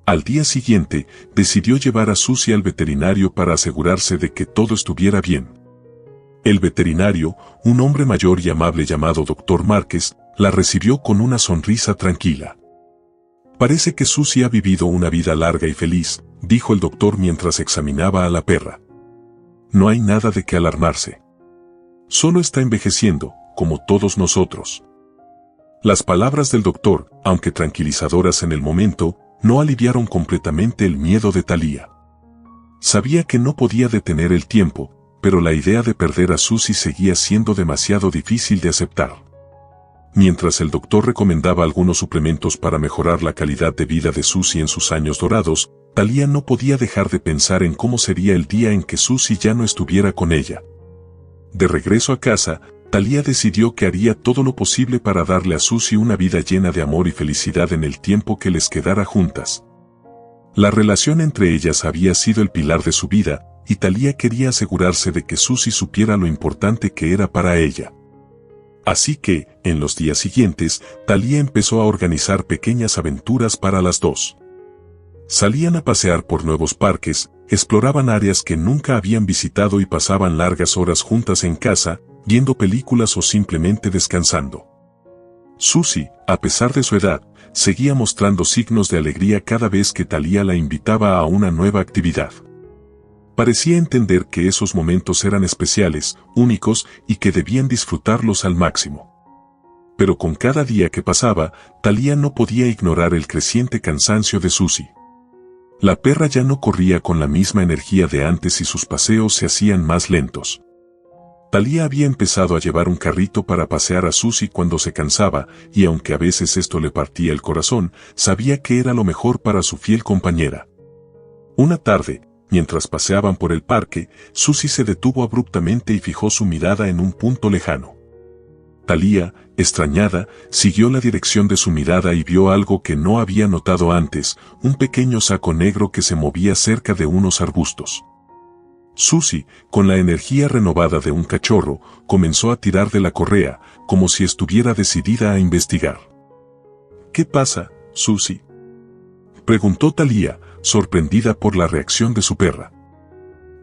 Al día siguiente, decidió llevar a Susie al veterinario para asegurarse de que todo estuviera bien. El veterinario, un hombre mayor y amable llamado Dr. Márquez, la recibió con una sonrisa tranquila. «Parece que Susie ha vivido una vida larga y feliz», dijo el doctor mientras examinaba a la perra. «No hay nada de qué alarmarse. Solo está envejeciendo, como todos nosotros». Las palabras del doctor, aunque tranquilizadoras en el momento, no aliviaron completamente el miedo de Thalía. Sabía que no podía detener el tiempo, pero la idea de perder a Susie seguía siendo demasiado difícil de aceptar. Mientras el doctor recomendaba algunos suplementos para mejorar la calidad de vida de Susie en sus años dorados, Thalía no podía dejar de pensar en cómo sería el día en que Susie ya no estuviera con ella. De regreso a casa, Thalía decidió que haría todo lo posible para darle a Susie una vida llena de amor y felicidad en el tiempo que les quedara juntas. La relación entre ellas había sido el pilar de su vida, y Thalía quería asegurarse de que Susie supiera lo importante que era para ella. Así que, en los días siguientes, Thalía empezó a organizar pequeñas aventuras para las dos. Salían a pasear por nuevos parques, exploraban áreas que nunca habían visitado y pasaban largas horas juntas en casa, viendo películas o simplemente descansando. Susie, a pesar de su edad, seguía mostrando signos de alegría cada vez que Thalía la invitaba a una nueva actividad. Parecía entender que esos momentos eran especiales, únicos y que debían disfrutarlos al máximo. Pero con cada día que pasaba, Thalía no podía ignorar el creciente cansancio de Susie. La perra ya no corría con la misma energía de antes y sus paseos se hacían más lentos. Thalía había empezado a llevar un carrito para pasear a Susie cuando se cansaba, y aunque a veces esto le partía el corazón, sabía que era lo mejor para su fiel compañera. Una tarde, mientras paseaban por el parque, Susie se detuvo abruptamente y fijó su mirada en un punto lejano. Thalía, extrañada, siguió la dirección de su mirada y vio algo que no había notado antes, un pequeño saco negro que se movía cerca de unos arbustos. Susie, con la energía renovada de un cachorro, comenzó a tirar de la correa, como si estuviera decidida a investigar. ¿Qué pasa, Susie?, preguntó Thalía, sorprendida por la reacción de su perra.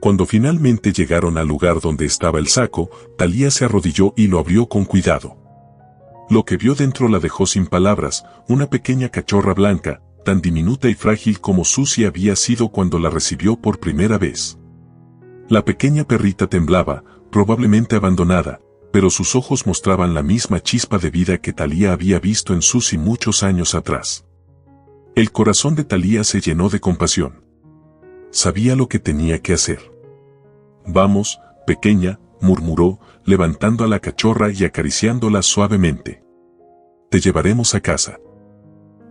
Cuando finalmente llegaron al lugar donde estaba el saco, Thalía se arrodilló y lo abrió con cuidado. Lo que vio dentro la dejó sin palabras, una pequeña cachorra blanca, tan diminuta y frágil como Susie había sido cuando la recibió por primera vez. La pequeña perrita temblaba, probablemente abandonada, pero sus ojos mostraban la misma chispa de vida que Thalía había visto en Susie muchos años atrás. El corazón de Thalía se llenó de compasión. Sabía lo que tenía que hacer. «Vamos, pequeña», murmuró, levantando a la cachorra y acariciándola suavemente. «Te llevaremos a casa».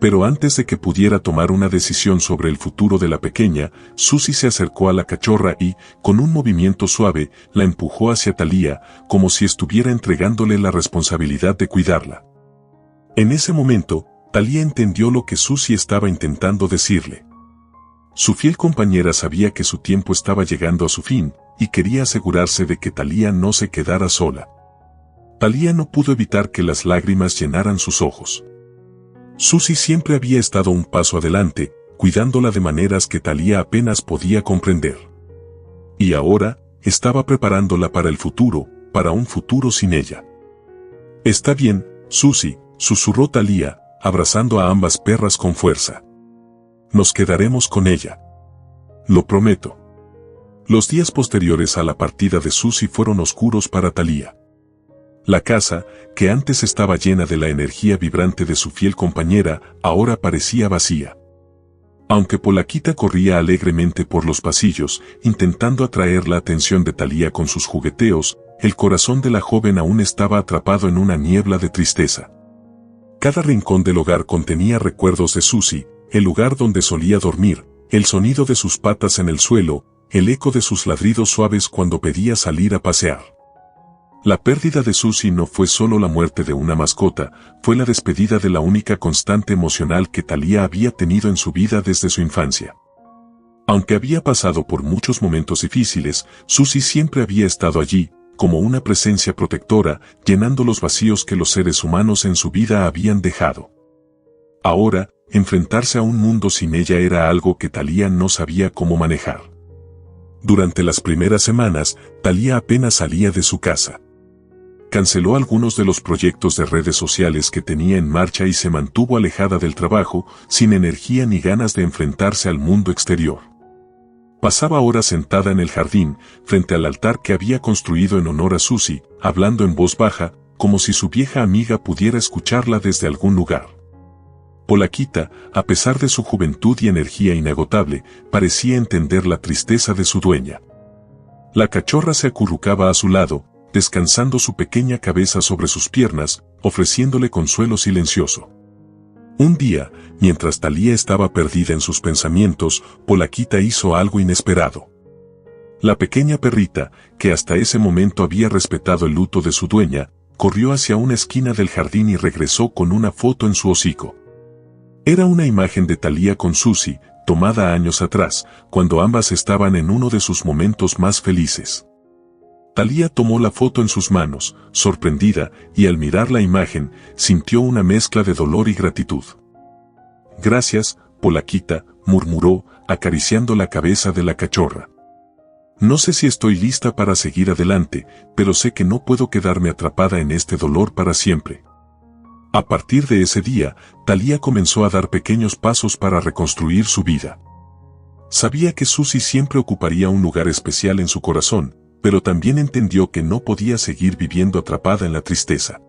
Pero antes de que pudiera tomar una decisión sobre el futuro de la pequeña, Susie se acercó a la cachorra y, con un movimiento suave, la empujó hacia Thalía, como si estuviera entregándole la responsabilidad de cuidarla. En ese momento, Thalía entendió lo que Susie estaba intentando decirle. Su fiel compañera sabía que su tiempo estaba llegando a su fin, y quería asegurarse de que Thalía no se quedara sola. Thalía no pudo evitar que las lágrimas llenaran sus ojos. Susie siempre había estado un paso adelante, cuidándola de maneras que Thalía apenas podía comprender. Y ahora, estaba preparándola para el futuro, para un futuro sin ella. «Está bien, Susie», susurró Thalía, abrazando a ambas perras con fuerza. «Nos quedaremos con ella. Lo prometo». Los días posteriores a la partida de Susie fueron oscuros para Thalía. La casa, que antes estaba llena de la energía vibrante de su fiel compañera, ahora parecía vacía. Aunque Polaquita corría alegremente por los pasillos, intentando atraer la atención de Thalía con sus jugueteos, el corazón de la joven aún estaba atrapado en una niebla de tristeza. Cada rincón del hogar contenía recuerdos de Susie, el lugar donde solía dormir, el sonido de sus patas en el suelo, el eco de sus ladridos suaves cuando pedía salir a pasear. La pérdida de Susie no fue solo la muerte de una mascota, fue la despedida de la única constante emocional que Thalía había tenido en su vida desde su infancia. Aunque había pasado por muchos momentos difíciles, Susie siempre había estado allí, como una presencia protectora, llenando los vacíos que los seres humanos en su vida habían dejado. Ahora, enfrentarse a un mundo sin ella era algo que Thalía no sabía cómo manejar. Durante las primeras semanas, Thalía apenas salía de su casa. Canceló algunos de los proyectos de redes sociales que tenía en marcha y se mantuvo alejada del trabajo, sin energía ni ganas de enfrentarse al mundo exterior. Pasaba horas sentada en el jardín, frente al altar que había construido en honor a Susie, hablando en voz baja, como si su vieja amiga pudiera escucharla desde algún lugar. Polaquita, a pesar de su juventud y energía inagotable, parecía entender la tristeza de su dueña. La cachorra se acurrucaba a su lado, descansando su pequeña cabeza sobre sus piernas, ofreciéndole consuelo silencioso. Un día, mientras Thalía estaba perdida en sus pensamientos, Polaquita hizo algo inesperado. La pequeña perrita, que hasta ese momento había respetado el luto de su dueña, corrió hacia una esquina del jardín y regresó con una foto en su hocico. Era una imagen de Thalía con Susie, tomada años atrás, cuando ambas estaban en uno de sus momentos más felices. Thalía tomó la foto en sus manos, sorprendida, y al mirar la imagen, sintió una mezcla de dolor y gratitud. «Gracias, Polaquita», murmuró, acariciando la cabeza de la cachorra. «No sé si estoy lista para seguir adelante, pero sé que no puedo quedarme atrapada en este dolor para siempre». A partir de ese día, Thalía comenzó a dar pequeños pasos para reconstruir su vida. Sabía que Susie siempre ocuparía un lugar especial en su corazón, pero también entendió que no podía seguir viviendo atrapada en la tristeza.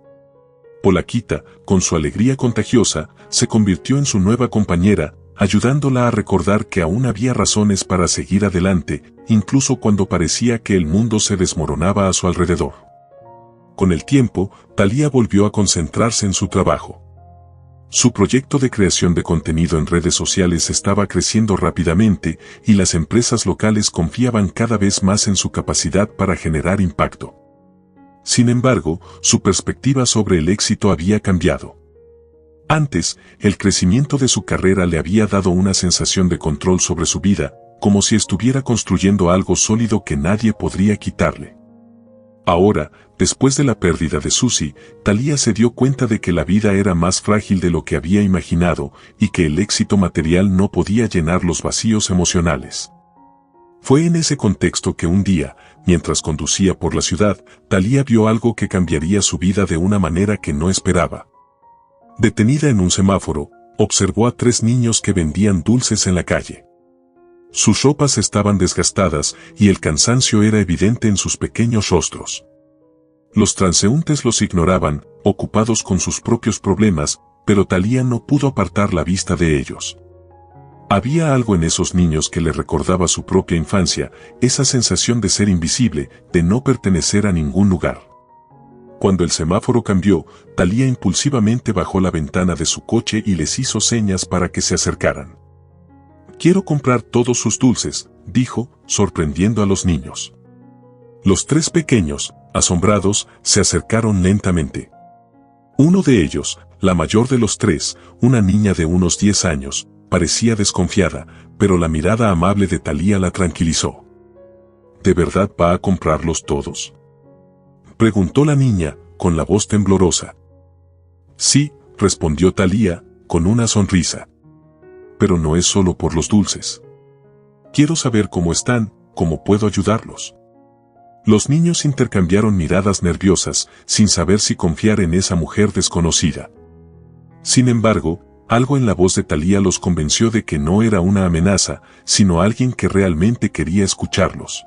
Polaquita, con su alegría contagiosa, se convirtió en su nueva compañera, ayudándola a recordar que aún había razones para seguir adelante, incluso cuando parecía que el mundo se desmoronaba a su alrededor. Con el tiempo, Thalía volvió a concentrarse en su trabajo. Su proyecto de creación de contenido en redes sociales estaba creciendo rápidamente y las empresas locales confiaban cada vez más en su capacidad para generar impacto. Sin embargo, su perspectiva sobre el éxito había cambiado. Antes, el crecimiento de su carrera le había dado una sensación de control sobre su vida, como si estuviera construyendo algo sólido que nadie podría quitarle. Ahora, después de la pérdida de Susie, Thalía se dio cuenta de que la vida era más frágil de lo que había imaginado y que el éxito material no podía llenar los vacíos emocionales. Fue en ese contexto que un día, mientras conducía por la ciudad, Thalía vio algo que cambiaría su vida de una manera que no esperaba. Detenida en un semáforo, observó a 3 niños que vendían dulces en la calle. Sus ropas estaban desgastadas y el cansancio era evidente en sus pequeños rostros. Los transeúntes los ignoraban, ocupados con sus propios problemas, pero Thalía no pudo apartar la vista de ellos. Había algo en esos niños que le recordaba su propia infancia, esa sensación de ser invisible, de no pertenecer a ningún lugar. Cuando el semáforo cambió, Thalía impulsivamente bajó la ventana de su coche y les hizo señas para que se acercaran. «Quiero comprar todos sus dulces», dijo, sorprendiendo a los niños. Los 3 pequeños, asombrados, se acercaron lentamente. Uno de ellos, la mayor de los 3, una niña de unos 10 años, parecía desconfiada, pero la mirada amable de Thalía la tranquilizó. «¿De verdad va a comprarlos todos?», preguntó la niña, con la voz temblorosa. «Sí», respondió Thalía, con una sonrisa. «Pero no es solo por los dulces. Quiero saber cómo están, cómo puedo ayudarlos». Los niños intercambiaron miradas nerviosas, sin saber si confiar en esa mujer desconocida. Sin embargo, algo en la voz de Thalía los convenció de que no era una amenaza, sino alguien que realmente quería escucharlos.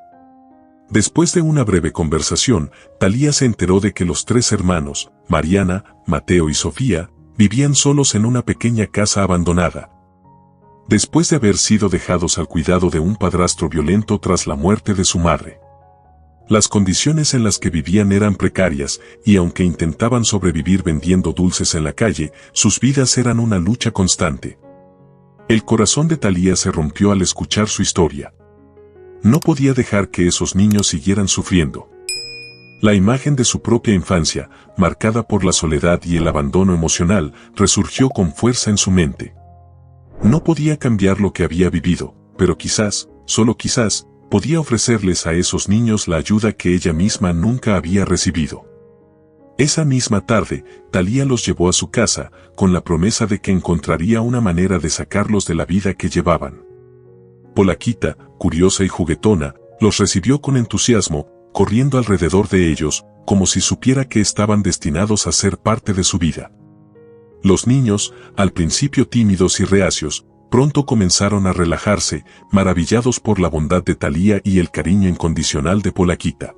Después de una breve conversación, Thalía se enteró de que los 3 hermanos, Mariana, Mateo y Sofía, vivían solos en una pequeña casa abandonada. Después de haber sido dejados al cuidado de un padrastro violento tras la muerte de su madre. Las condiciones en las que vivían eran precarias, y aunque intentaban sobrevivir vendiendo dulces en la calle, sus vidas eran una lucha constante. El corazón de Thalía se rompió al escuchar su historia. No podía dejar que esos niños siguieran sufriendo. La imagen de su propia infancia, marcada por la soledad y el abandono emocional, resurgió con fuerza en su mente. No podía cambiar lo que había vivido, pero quizás, solo quizás, podía ofrecerles a esos niños la ayuda que ella misma nunca había recibido. Esa misma tarde, Thalía los llevó a su casa, con la promesa de que encontraría una manera de sacarlos de la vida que llevaban. Polaquita, curiosa y juguetona, los recibió con entusiasmo, corriendo alrededor de ellos, como si supiera que estaban destinados a ser parte de su vida. Los niños, al principio tímidos y reacios, pronto comenzaron a relajarse, maravillados por la bondad de Thalía y el cariño incondicional de Polaquita.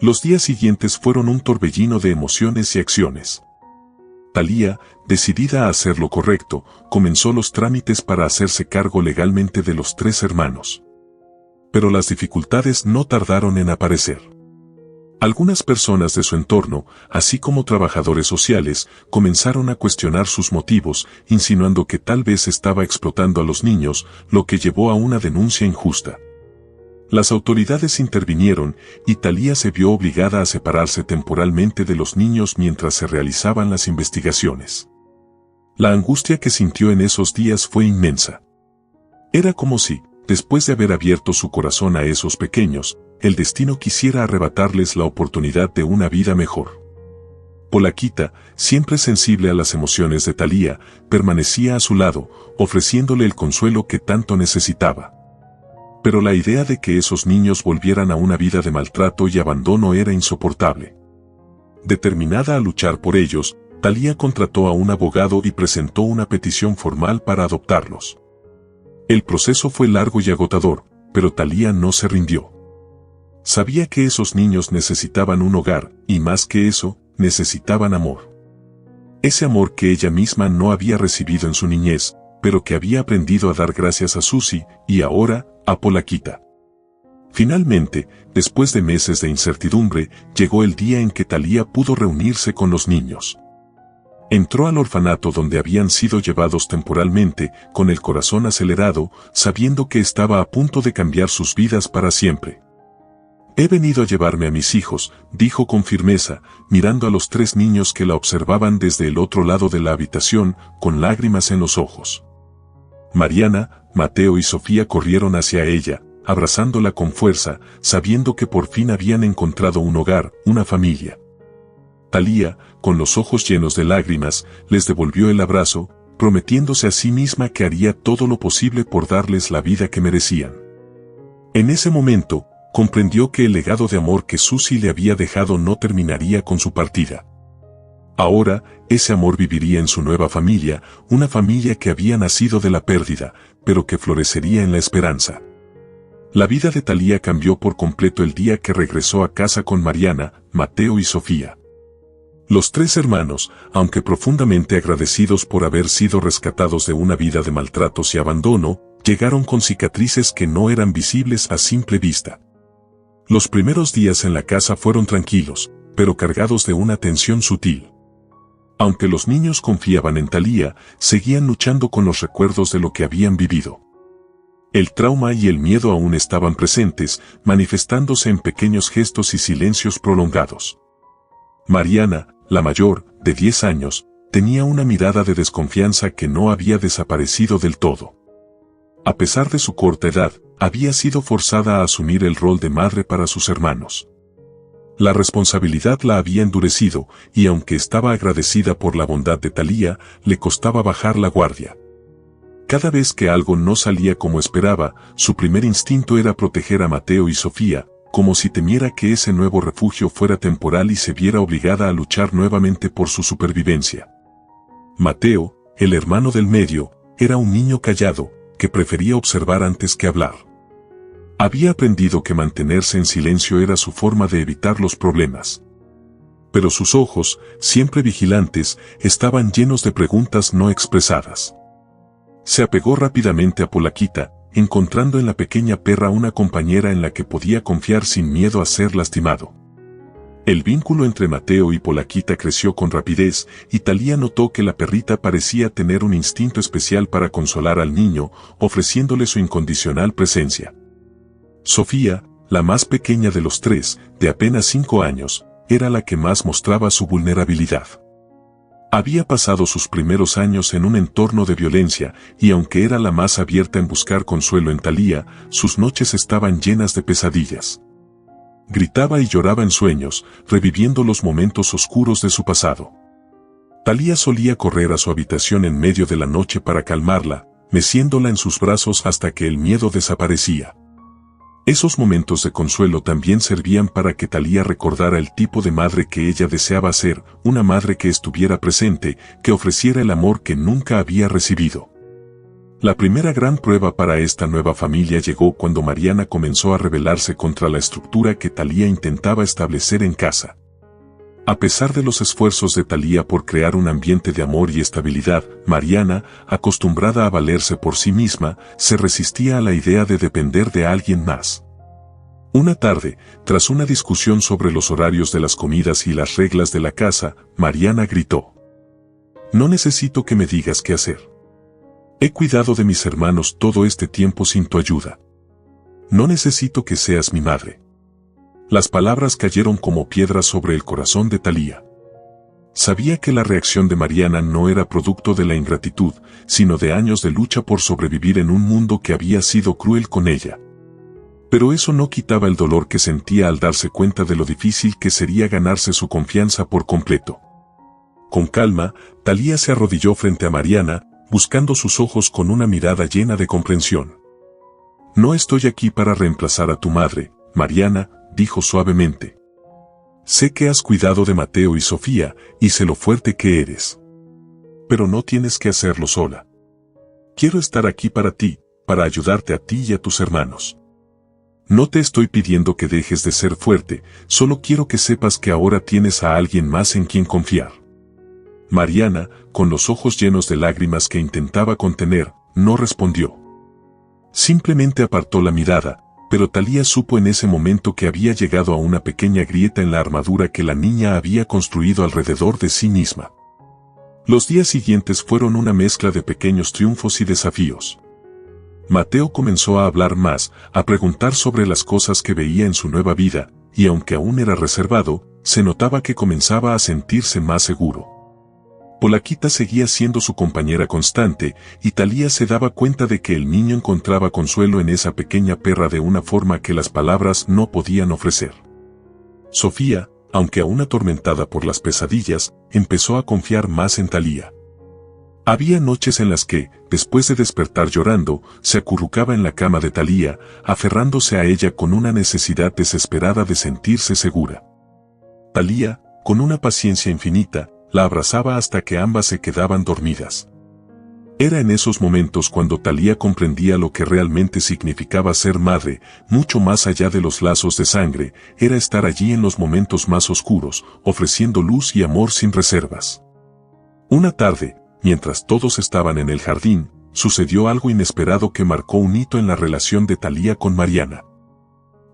Los días siguientes fueron un torbellino de emociones y acciones. Thalía, decidida a hacer lo correcto, comenzó los trámites para hacerse cargo legalmente de los 3 hermanos. Pero las dificultades no tardaron en aparecer. Algunas personas de su entorno, así como trabajadores sociales, comenzaron a cuestionar sus motivos, insinuando que tal vez estaba explotando a los niños, lo que llevó a una denuncia injusta. Las autoridades intervinieron y Thalía se vio obligada a separarse temporalmente de los niños mientras se realizaban las investigaciones. La angustia que sintió en esos días fue inmensa. Era como si, después de haber abierto su corazón a esos pequeños, el destino quisiera arrebatarles la oportunidad de una vida mejor. Polaquita, siempre sensible a las emociones de Thalía, permanecía a su lado, ofreciéndole el consuelo que tanto necesitaba. Pero la idea de que esos niños volvieran a una vida de maltrato y abandono era insoportable. Determinada a luchar por ellos, Thalía contrató a un abogado y presentó una petición formal para adoptarlos. El proceso fue largo y agotador, pero Thalía no se rindió. Sabía que esos niños necesitaban un hogar, y más que eso, necesitaban amor. Ese amor que ella misma no había recibido en su niñez, pero que había aprendido a dar gracias a Susie, y ahora, a Polaquita. Finalmente, después de meses de incertidumbre, llegó el día en que Thalía pudo reunirse con los niños. Entró al orfanato donde habían sido llevados temporalmente, con el corazón acelerado, sabiendo que estaba a punto de cambiar sus vidas para siempre. «He venido a llevarme a mis hijos», dijo con firmeza, mirando a los 3 niños que la observaban desde el otro lado de la habitación, con lágrimas en los ojos. Mariana, Mateo y Sofía corrieron hacia ella, abrazándola con fuerza, sabiendo que por fin habían encontrado un hogar, una familia. Talía, con los ojos llenos de lágrimas, les devolvió el abrazo, prometiéndose a sí misma que haría todo lo posible por darles la vida que merecían. En ese momento, comprendió que el legado de amor que Suzy le había dejado no terminaría con su partida. Ahora, ese amor viviría en su nueva familia, una familia que había nacido de la pérdida, pero que florecería en la esperanza. La vida de Talía cambió por completo el día que regresó a casa con Mariana, Mateo y Sofía. Los 3 hermanos, aunque profundamente agradecidos por haber sido rescatados de una vida de maltratos y abandono, llegaron con cicatrices que no eran visibles a simple vista. Los primeros días en la casa fueron tranquilos, pero cargados de una tensión sutil. Aunque los niños confiaban en Talía, seguían luchando con los recuerdos de lo que habían vivido. El trauma y el miedo aún estaban presentes, manifestándose en pequeños gestos y silencios prolongados. Mariana, la mayor, de 10 años, tenía una mirada de desconfianza que no había desaparecido del todo. A pesar de su corta edad, había sido forzada a asumir el rol de madre para sus hermanos. La responsabilidad la había endurecido, y aunque estaba agradecida por la bondad de Talía, le costaba bajar la guardia. Cada vez que algo no salía como esperaba, su primer instinto era proteger a Mateo y Sofía, como si temiera que ese nuevo refugio fuera temporal y se viera obligada a luchar nuevamente por su supervivencia. Mateo, el hermano del medio, era un niño callado, que prefería observar antes que hablar. Había aprendido que mantenerse en silencio era su forma de evitar los problemas. Pero sus ojos, siempre vigilantes, estaban llenos de preguntas no expresadas. Se apegó rápidamente a Polaquita, encontrando en la pequeña perra una compañera en la que podía confiar sin miedo a ser lastimado. El vínculo entre Mateo y Polaquita creció con rapidez, y Talía notó que la perrita parecía tener un instinto especial para consolar al niño, ofreciéndole su incondicional presencia. Sofía, la más pequeña de los 3, de apenas 5 años, era la que más mostraba su vulnerabilidad. Había pasado sus primeros años en un entorno de violencia, y aunque era la más abierta en buscar consuelo en Talía, sus noches estaban llenas de pesadillas. Gritaba y lloraba en sueños, reviviendo los momentos oscuros de su pasado. Talía solía correr a su habitación en medio de la noche para calmarla, meciéndola en sus brazos hasta que el miedo desaparecía. Esos momentos de consuelo también servían para que Talía recordara el tipo de madre que ella deseaba ser, una madre que estuviera presente, que ofreciera el amor que nunca había recibido. La primera gran prueba para esta nueva familia llegó cuando Mariana comenzó a rebelarse contra la estructura que Talía intentaba establecer en casa. A pesar de los esfuerzos de Talía por crear un ambiente de amor y estabilidad, Mariana, acostumbrada a valerse por sí misma, se resistía a la idea de depender de alguien más. Una tarde, tras una discusión sobre los horarios de las comidas y las reglas de la casa, Mariana gritó: «No necesito que me digas qué hacer. He cuidado de mis hermanos todo este tiempo sin tu ayuda. No necesito que seas mi madre». Las palabras cayeron como piedras sobre el corazón de Talía. Sabía que la reacción de Mariana no era producto de la ingratitud, sino de años de lucha por sobrevivir en un mundo que había sido cruel con ella. Pero eso no quitaba el dolor que sentía al darse cuenta de lo difícil que sería ganarse su confianza por completo. Con calma, Talía se arrodilló frente a Mariana, buscando sus ojos con una mirada llena de comprensión. «No estoy aquí para reemplazar a tu madre, Mariana», dijo suavemente. «Sé que has cuidado de Mateo y Sofía, y sé lo fuerte que eres. Pero no tienes que hacerlo sola. Quiero estar aquí para ti, para ayudarte a ti y a tus hermanos. No te estoy pidiendo que dejes de ser fuerte, solo quiero que sepas que ahora tienes a alguien más en quien confiar». Mariana, con los ojos llenos de lágrimas que intentaba contener, no respondió. Simplemente apartó la mirada, pero Talía supo en ese momento que había llegado a una pequeña grieta en la armadura que la niña había construido alrededor de sí misma. Los días siguientes fueron una mezcla de pequeños triunfos y desafíos. Mateo comenzó a hablar más, a preguntar sobre las cosas que veía en su nueva vida, y aunque aún era reservado, se notaba que comenzaba a sentirse más seguro. Polaquita seguía siendo su compañera constante, y Thalía se daba cuenta de que el niño encontraba consuelo en esa pequeña perra de una forma que las palabras no podían ofrecer. Sofía, aunque aún atormentada por las pesadillas, empezó a confiar más en Thalía. Había noches en las que, después de despertar llorando, se acurrucaba en la cama de Thalía, aferrándose a ella con una necesidad desesperada de sentirse segura. Thalía, con una paciencia infinita, la abrazaba hasta que ambas se quedaban dormidas. Era en esos momentos cuando Thalía comprendía lo que realmente significaba ser madre, mucho más allá de los lazos de sangre, era estar allí en los momentos más oscuros, ofreciendo luz y amor sin reservas. Una tarde, mientras todos estaban en el jardín, sucedió algo inesperado que marcó un hito en la relación de Thalía con Mariana.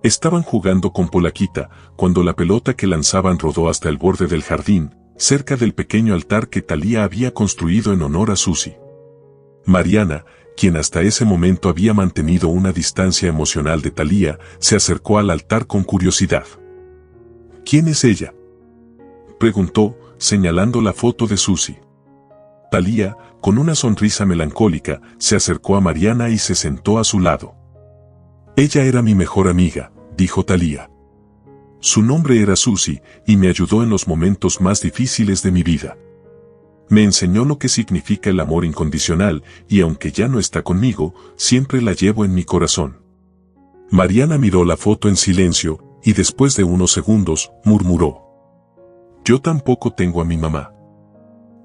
Estaban jugando con Polaquita, cuando la pelota que lanzaban rodó hasta el borde del jardín, cerca del pequeño altar que Thalía había construido en honor a Susi. Mariana, quien hasta ese momento había mantenido una distancia emocional de Thalía, se acercó al altar con curiosidad. ¿Quién es ella?, preguntó, señalando la foto de Susi. Thalía, con una sonrisa melancólica, se acercó a Mariana y se sentó a su lado. Ella era mi mejor amiga, dijo Thalía. Su nombre era Susi, y me ayudó en los momentos más difíciles de mi vida. Me enseñó lo que significa el amor incondicional, y aunque ya no está conmigo, siempre la llevo en mi corazón. Mariana miró la foto en silencio, y después de unos segundos, murmuró. Yo tampoco tengo a mi mamá.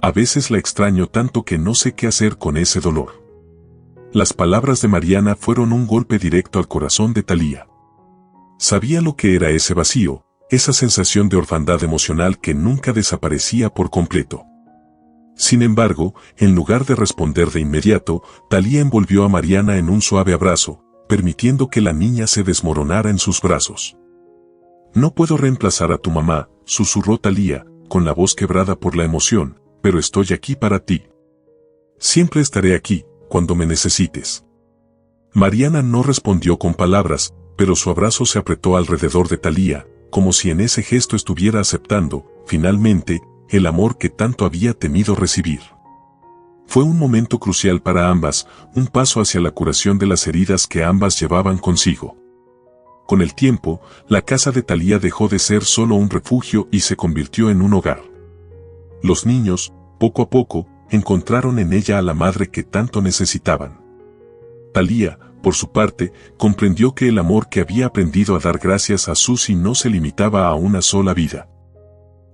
A veces la extraño tanto que no sé qué hacer con ese dolor. Las palabras de Mariana fueron un golpe directo al corazón de Thalía. Sabía lo que era ese vacío, esa sensación de orfandad emocional que nunca desaparecía por completo. Sin embargo, en lugar de responder de inmediato, Thalía envolvió a Mariana en un suave abrazo, permitiendo que la niña se desmoronara en sus brazos. No puedo reemplazar a tu mamá, susurró Thalía, con la voz quebrada por la emoción, pero estoy aquí para ti. Siempre estaré aquí, cuando me necesites. Mariana no respondió con palabras, pero su abrazo se apretó alrededor de Thalía, como si en ese gesto estuviera aceptando, finalmente, el amor que tanto había temido recibir. Fue un momento crucial para ambas, un paso hacia la curación de las heridas que ambas llevaban consigo. Con el tiempo, la casa de Thalía dejó de ser solo un refugio y se convirtió en un hogar. Los niños, poco a poco, encontraron en ella a la madre que tanto necesitaban. Thalía, por su parte, comprendió que el amor que había aprendido a dar gracias a Susi no se limitaba a una sola vida.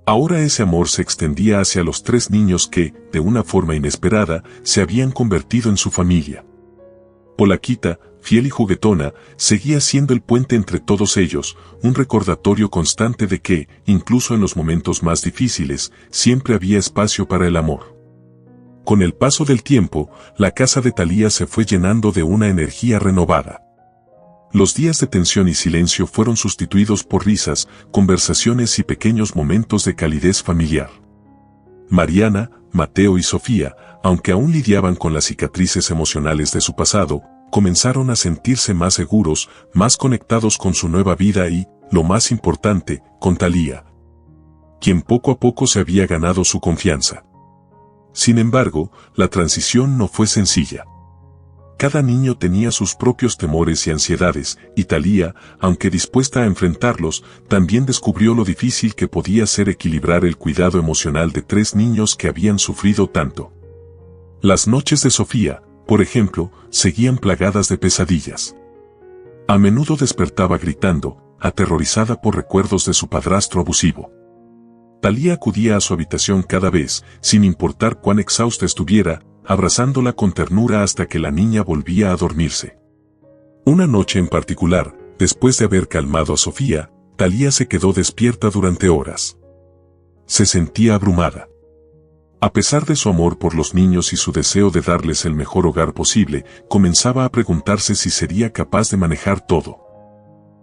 Ahora ese amor se extendía hacia los 3 niños que, de una forma inesperada, se habían convertido en su familia. Polaquita, fiel y juguetona, seguía siendo el puente entre todos ellos, un recordatorio constante de que, incluso en los momentos más difíciles, siempre había espacio para el amor. Con el paso del tiempo, la casa de Thalía se fue llenando de una energía renovada. Los días de tensión y silencio fueron sustituidos por risas, conversaciones y pequeños momentos de calidez familiar. Mariana, Mateo y Sofía, aunque aún lidiaban con las cicatrices emocionales de su pasado, comenzaron a sentirse más seguros, más conectados con su nueva vida y, lo más importante, con Thalía, quien poco a poco se había ganado su confianza. Sin embargo, la transición no fue sencilla. Cada niño tenía sus propios temores y ansiedades, y Thalía, aunque dispuesta a enfrentarlos, también descubrió lo difícil que podía ser equilibrar el cuidado emocional de 3 niños que habían sufrido tanto. Las noches de Sofía, por ejemplo, seguían plagadas de pesadillas. A menudo despertaba gritando, aterrorizada por recuerdos de su padrastro abusivo. Thalía acudía a su habitación cada vez, sin importar cuán exhausta estuviera, abrazándola con ternura hasta que la niña volvía a dormirse. Una noche en particular, después de haber calmado a Sofía, Thalía se quedó despierta durante horas. Se sentía abrumada. A pesar de su amor por los niños y su deseo de darles el mejor hogar posible, comenzaba a preguntarse si sería capaz de manejar todo.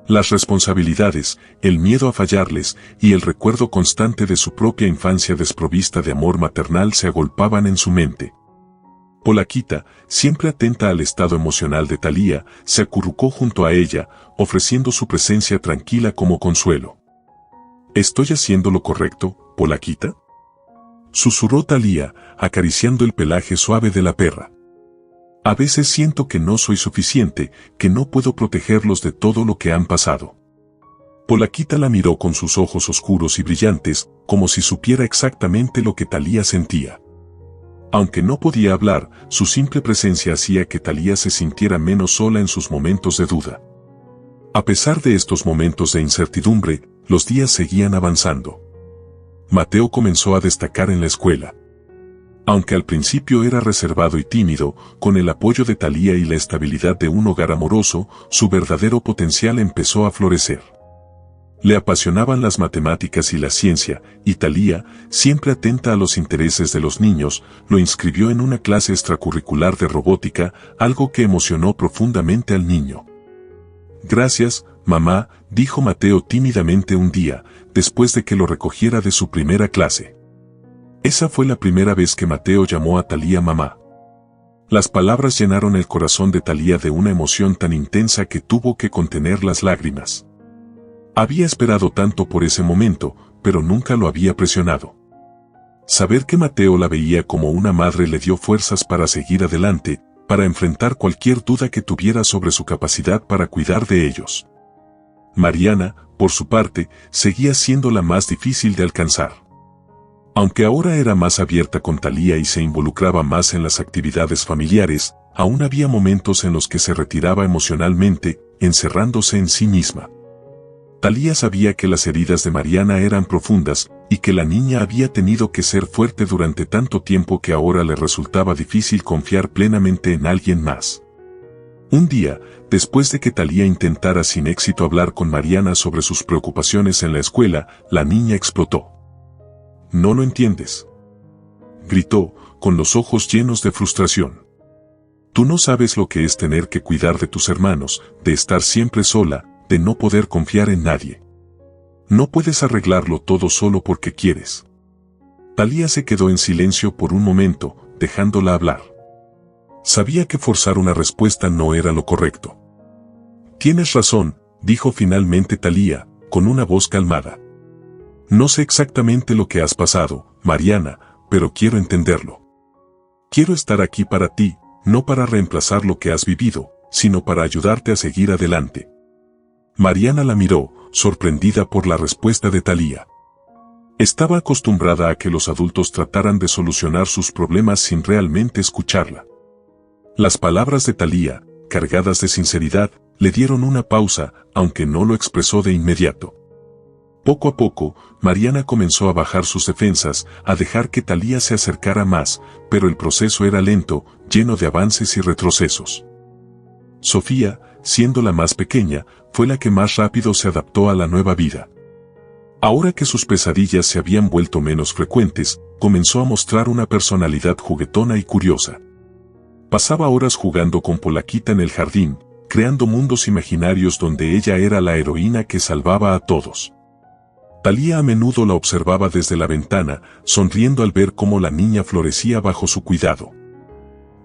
Las responsabilidades, el miedo a fallarles y el recuerdo constante de su propia infancia desprovista de amor maternal se agolpaban en su mente. Polaquita, siempre atenta al estado emocional de Thalía, se acurrucó junto a ella, ofreciendo su presencia tranquila como consuelo. ¿Estoy haciendo lo correcto, Polaquita?, susurró Thalía, acariciando el pelaje suave de la perra. A veces siento que no soy suficiente, que no puedo protegerlos de todo lo que han pasado. Polaquita la miró con sus ojos oscuros y brillantes, como si supiera exactamente lo que Thalía sentía. Aunque no podía hablar, su simple presencia hacía que Thalía se sintiera menos sola en sus momentos de duda. A pesar de estos momentos de incertidumbre, los días seguían avanzando. Mateo comenzó a destacar en la escuela. Aunque al principio era reservado y tímido, con el apoyo de Thalía y la estabilidad de un hogar amoroso, su verdadero potencial empezó a florecer. Le apasionaban las matemáticas y la ciencia, y Thalía, siempre atenta a los intereses de los niños, lo inscribió en una clase extracurricular de robótica, algo que emocionó profundamente al niño. Gracias, mamá, dijo Mateo tímidamente un día, después de que lo recogiera de su primera clase. Esa fue la primera vez que Mateo llamó a Thalía mamá. Las palabras llenaron el corazón de Thalía de una emoción tan intensa que tuvo que contener las lágrimas. Había esperado tanto por ese momento, pero nunca lo había presionado. Saber que Mateo la veía como una madre le dio fuerzas para seguir adelante, para enfrentar cualquier duda que tuviera sobre su capacidad para cuidar de ellos. Mariana, por su parte, seguía siendo la más difícil de alcanzar. Aunque ahora era más abierta con Thalía y se involucraba más en las actividades familiares, aún había momentos en los que se retiraba emocionalmente, encerrándose en sí misma. Thalía sabía que las heridas de Mariana eran profundas, y que la niña había tenido que ser fuerte durante tanto tiempo que ahora le resultaba difícil confiar plenamente en alguien más. Un día, después de que Thalía intentara sin éxito hablar con Mariana sobre sus preocupaciones en la escuela, la niña explotó. «¿No lo entiendes?», gritó, con los ojos llenos de frustración. «Tú no sabes lo que es tener que cuidar de tus hermanos, de estar siempre sola, de no poder confiar en nadie. No puedes arreglarlo todo solo porque quieres». Thalía se quedó en silencio por un momento, dejándola hablar. Sabía que forzar una respuesta no era lo correcto. «Tienes razón», dijo finalmente Thalía, con una voz calmada. «No sé exactamente lo que has pasado, Mariana, pero quiero entenderlo. Quiero estar aquí para ti, no para reemplazar lo que has vivido, sino para ayudarte a seguir adelante». Mariana la miró, sorprendida por la respuesta de Thalía. Estaba acostumbrada a que los adultos trataran de solucionar sus problemas sin realmente escucharla. Las palabras de Thalía, cargadas de sinceridad, le dieron una pausa, aunque no lo expresó de inmediato. Poco a poco, Mariana comenzó a bajar sus defensas, a dejar que Thalía se acercara más, pero el proceso era lento, lleno de avances y retrocesos. Sofía, siendo la más pequeña, fue la que más rápido se adaptó a la nueva vida. Ahora que sus pesadillas se habían vuelto menos frecuentes, comenzó a mostrar una personalidad juguetona y curiosa. Pasaba horas jugando con Polaquita en el jardín, creando mundos imaginarios donde ella era la heroína que salvaba a todos. Thalía a menudo la observaba desde la ventana, sonriendo al ver cómo la niña florecía bajo su cuidado.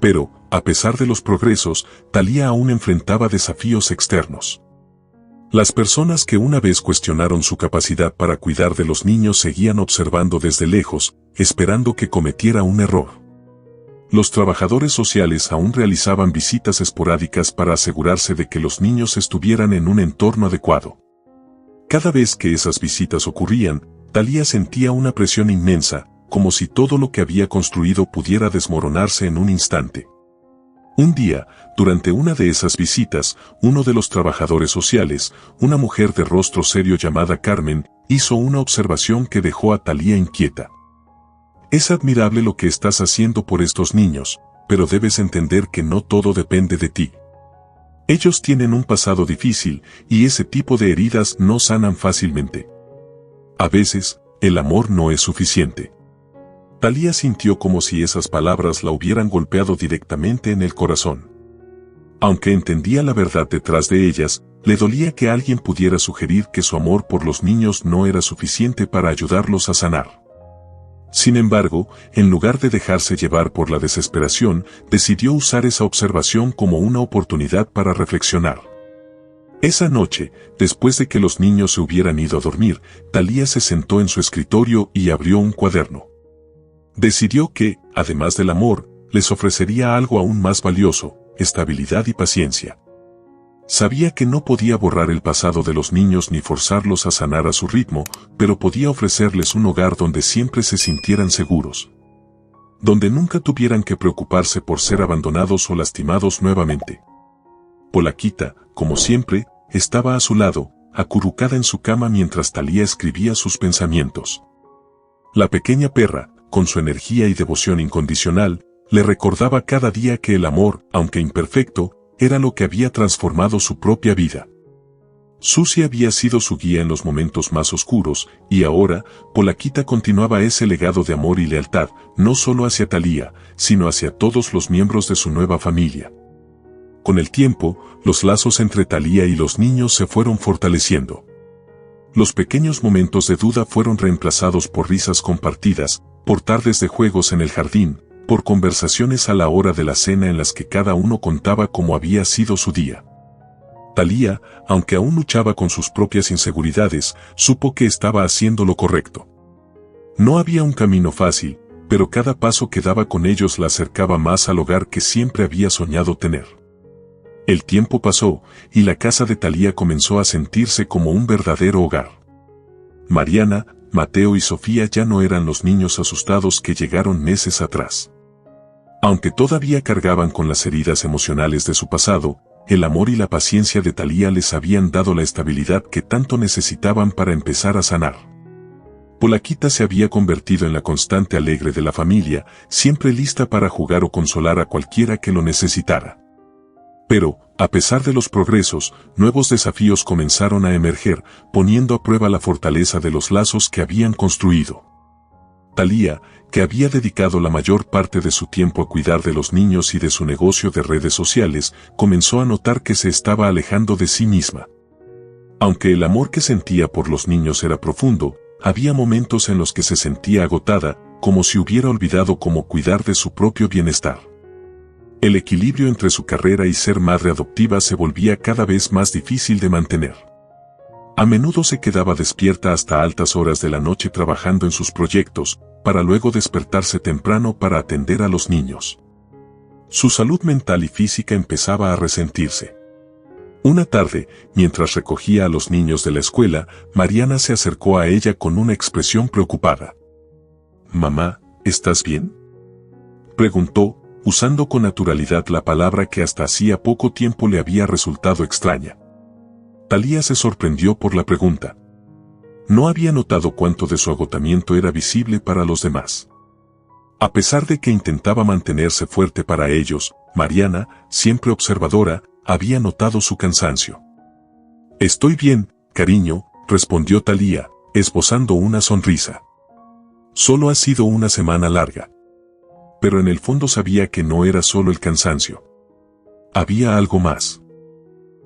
Pero, a pesar de los progresos, Thalía aún enfrentaba desafíos externos. Las personas que una vez cuestionaron su capacidad para cuidar de los niños seguían observando desde lejos, esperando que cometiera un error. Los trabajadores sociales aún realizaban visitas esporádicas para asegurarse de que los niños estuvieran en un entorno adecuado. Cada vez que esas visitas ocurrían, Thalía sentía una presión inmensa, como si todo lo que había construido pudiera desmoronarse en un instante. Un día, durante una de esas visitas, uno de los trabajadores sociales, una mujer de rostro serio llamada Carmen, hizo una observación que dejó a Thalía inquieta. «Es admirable lo que estás haciendo por estos niños, pero debes entender que no todo depende de ti. Ellos tienen un pasado difícil, y ese tipo de heridas no sanan fácilmente. A veces, el amor no es suficiente». Thalía sintió como si esas palabras la hubieran golpeado directamente en el corazón. Aunque entendía la verdad detrás de ellas, le dolía que alguien pudiera sugerir que su amor por los niños no era suficiente para ayudarlos a sanar. Sin embargo, en lugar de dejarse llevar por la desesperación, decidió usar esa observación como una oportunidad para reflexionar. Esa noche, después de que los niños se hubieran ido a dormir, Thalía se sentó en su escritorio y abrió un cuaderno. Decidió que, además del amor, les ofrecería algo aún más valioso: estabilidad y paciencia. Sabía que no podía borrar el pasado de los niños ni forzarlos a sanar a su ritmo, pero podía ofrecerles un hogar donde siempre se sintieran seguros. Donde nunca tuvieran que preocuparse por ser abandonados o lastimados nuevamente. Polaquita, como siempre, estaba a su lado, acurrucada en su cama mientras Thalía escribía sus pensamientos. La pequeña perra, con su energía y devoción incondicional, le recordaba cada día que el amor, aunque imperfecto, era lo que había transformado su propia vida. Susie había sido su guía en los momentos más oscuros, y ahora, Polaquita continuaba ese legado de amor y lealtad, no solo hacia Thalía, sino hacia todos los miembros de su nueva familia. Con el tiempo, los lazos entre Thalía y los niños se fueron fortaleciendo. Los pequeños momentos de duda fueron reemplazados por risas compartidas, por tardes de juegos en el jardín, por conversaciones a la hora de la cena en las que cada uno contaba cómo había sido su día. Thalía, aunque aún luchaba con sus propias inseguridades, supo que estaba haciendo lo correcto. No había un camino fácil, pero cada paso que daba con ellos la acercaba más al hogar que siempre había soñado tener. El tiempo pasó, y la casa de Thalía comenzó a sentirse como un verdadero hogar. Mariana, Mateo y Sofía ya no eran los niños asustados que llegaron meses atrás. Aunque todavía cargaban con las heridas emocionales de su pasado, el amor y la paciencia de Thalía les habían dado la estabilidad que tanto necesitaban para empezar a sanar. Polaquita se había convertido en la constante alegre de la familia, siempre lista para jugar o consolar a cualquiera que lo necesitara. Pero, a pesar de los progresos, nuevos desafíos comenzaron a emerger, poniendo a prueba la fortaleza de los lazos que habían construido. Thalía, que había dedicado la mayor parte de su tiempo a cuidar de los niños y de su negocio de redes sociales, comenzó a notar que se estaba alejando de sí misma. Aunque el amor que sentía por los niños era profundo, había momentos en los que se sentía agotada, como si hubiera olvidado cómo cuidar de su propio bienestar. El equilibrio entre su carrera y ser madre adoptiva se volvía cada vez más difícil de mantener. A menudo se quedaba despierta hasta altas horas de la noche trabajando en sus proyectos, para luego despertarse temprano para atender a los niños. Su salud mental y física empezaba a resentirse. Una tarde, mientras recogía a los niños de la escuela, Mariana se acercó a ella con una expresión preocupada. «Mamá, ¿estás bien?», preguntó, usando con naturalidad la palabra que hasta hacía poco tiempo le había resultado extraña. Thalía se sorprendió por la pregunta. No había notado cuánto de su agotamiento era visible para los demás. A pesar de que intentaba mantenerse fuerte para ellos, Mariana, siempre observadora, había notado su cansancio. «Estoy bien, cariño», respondió Thalía, esbozando una sonrisa. «Solo ha sido una semana larga». Pero en el fondo sabía que no era solo el cansancio. Había algo más.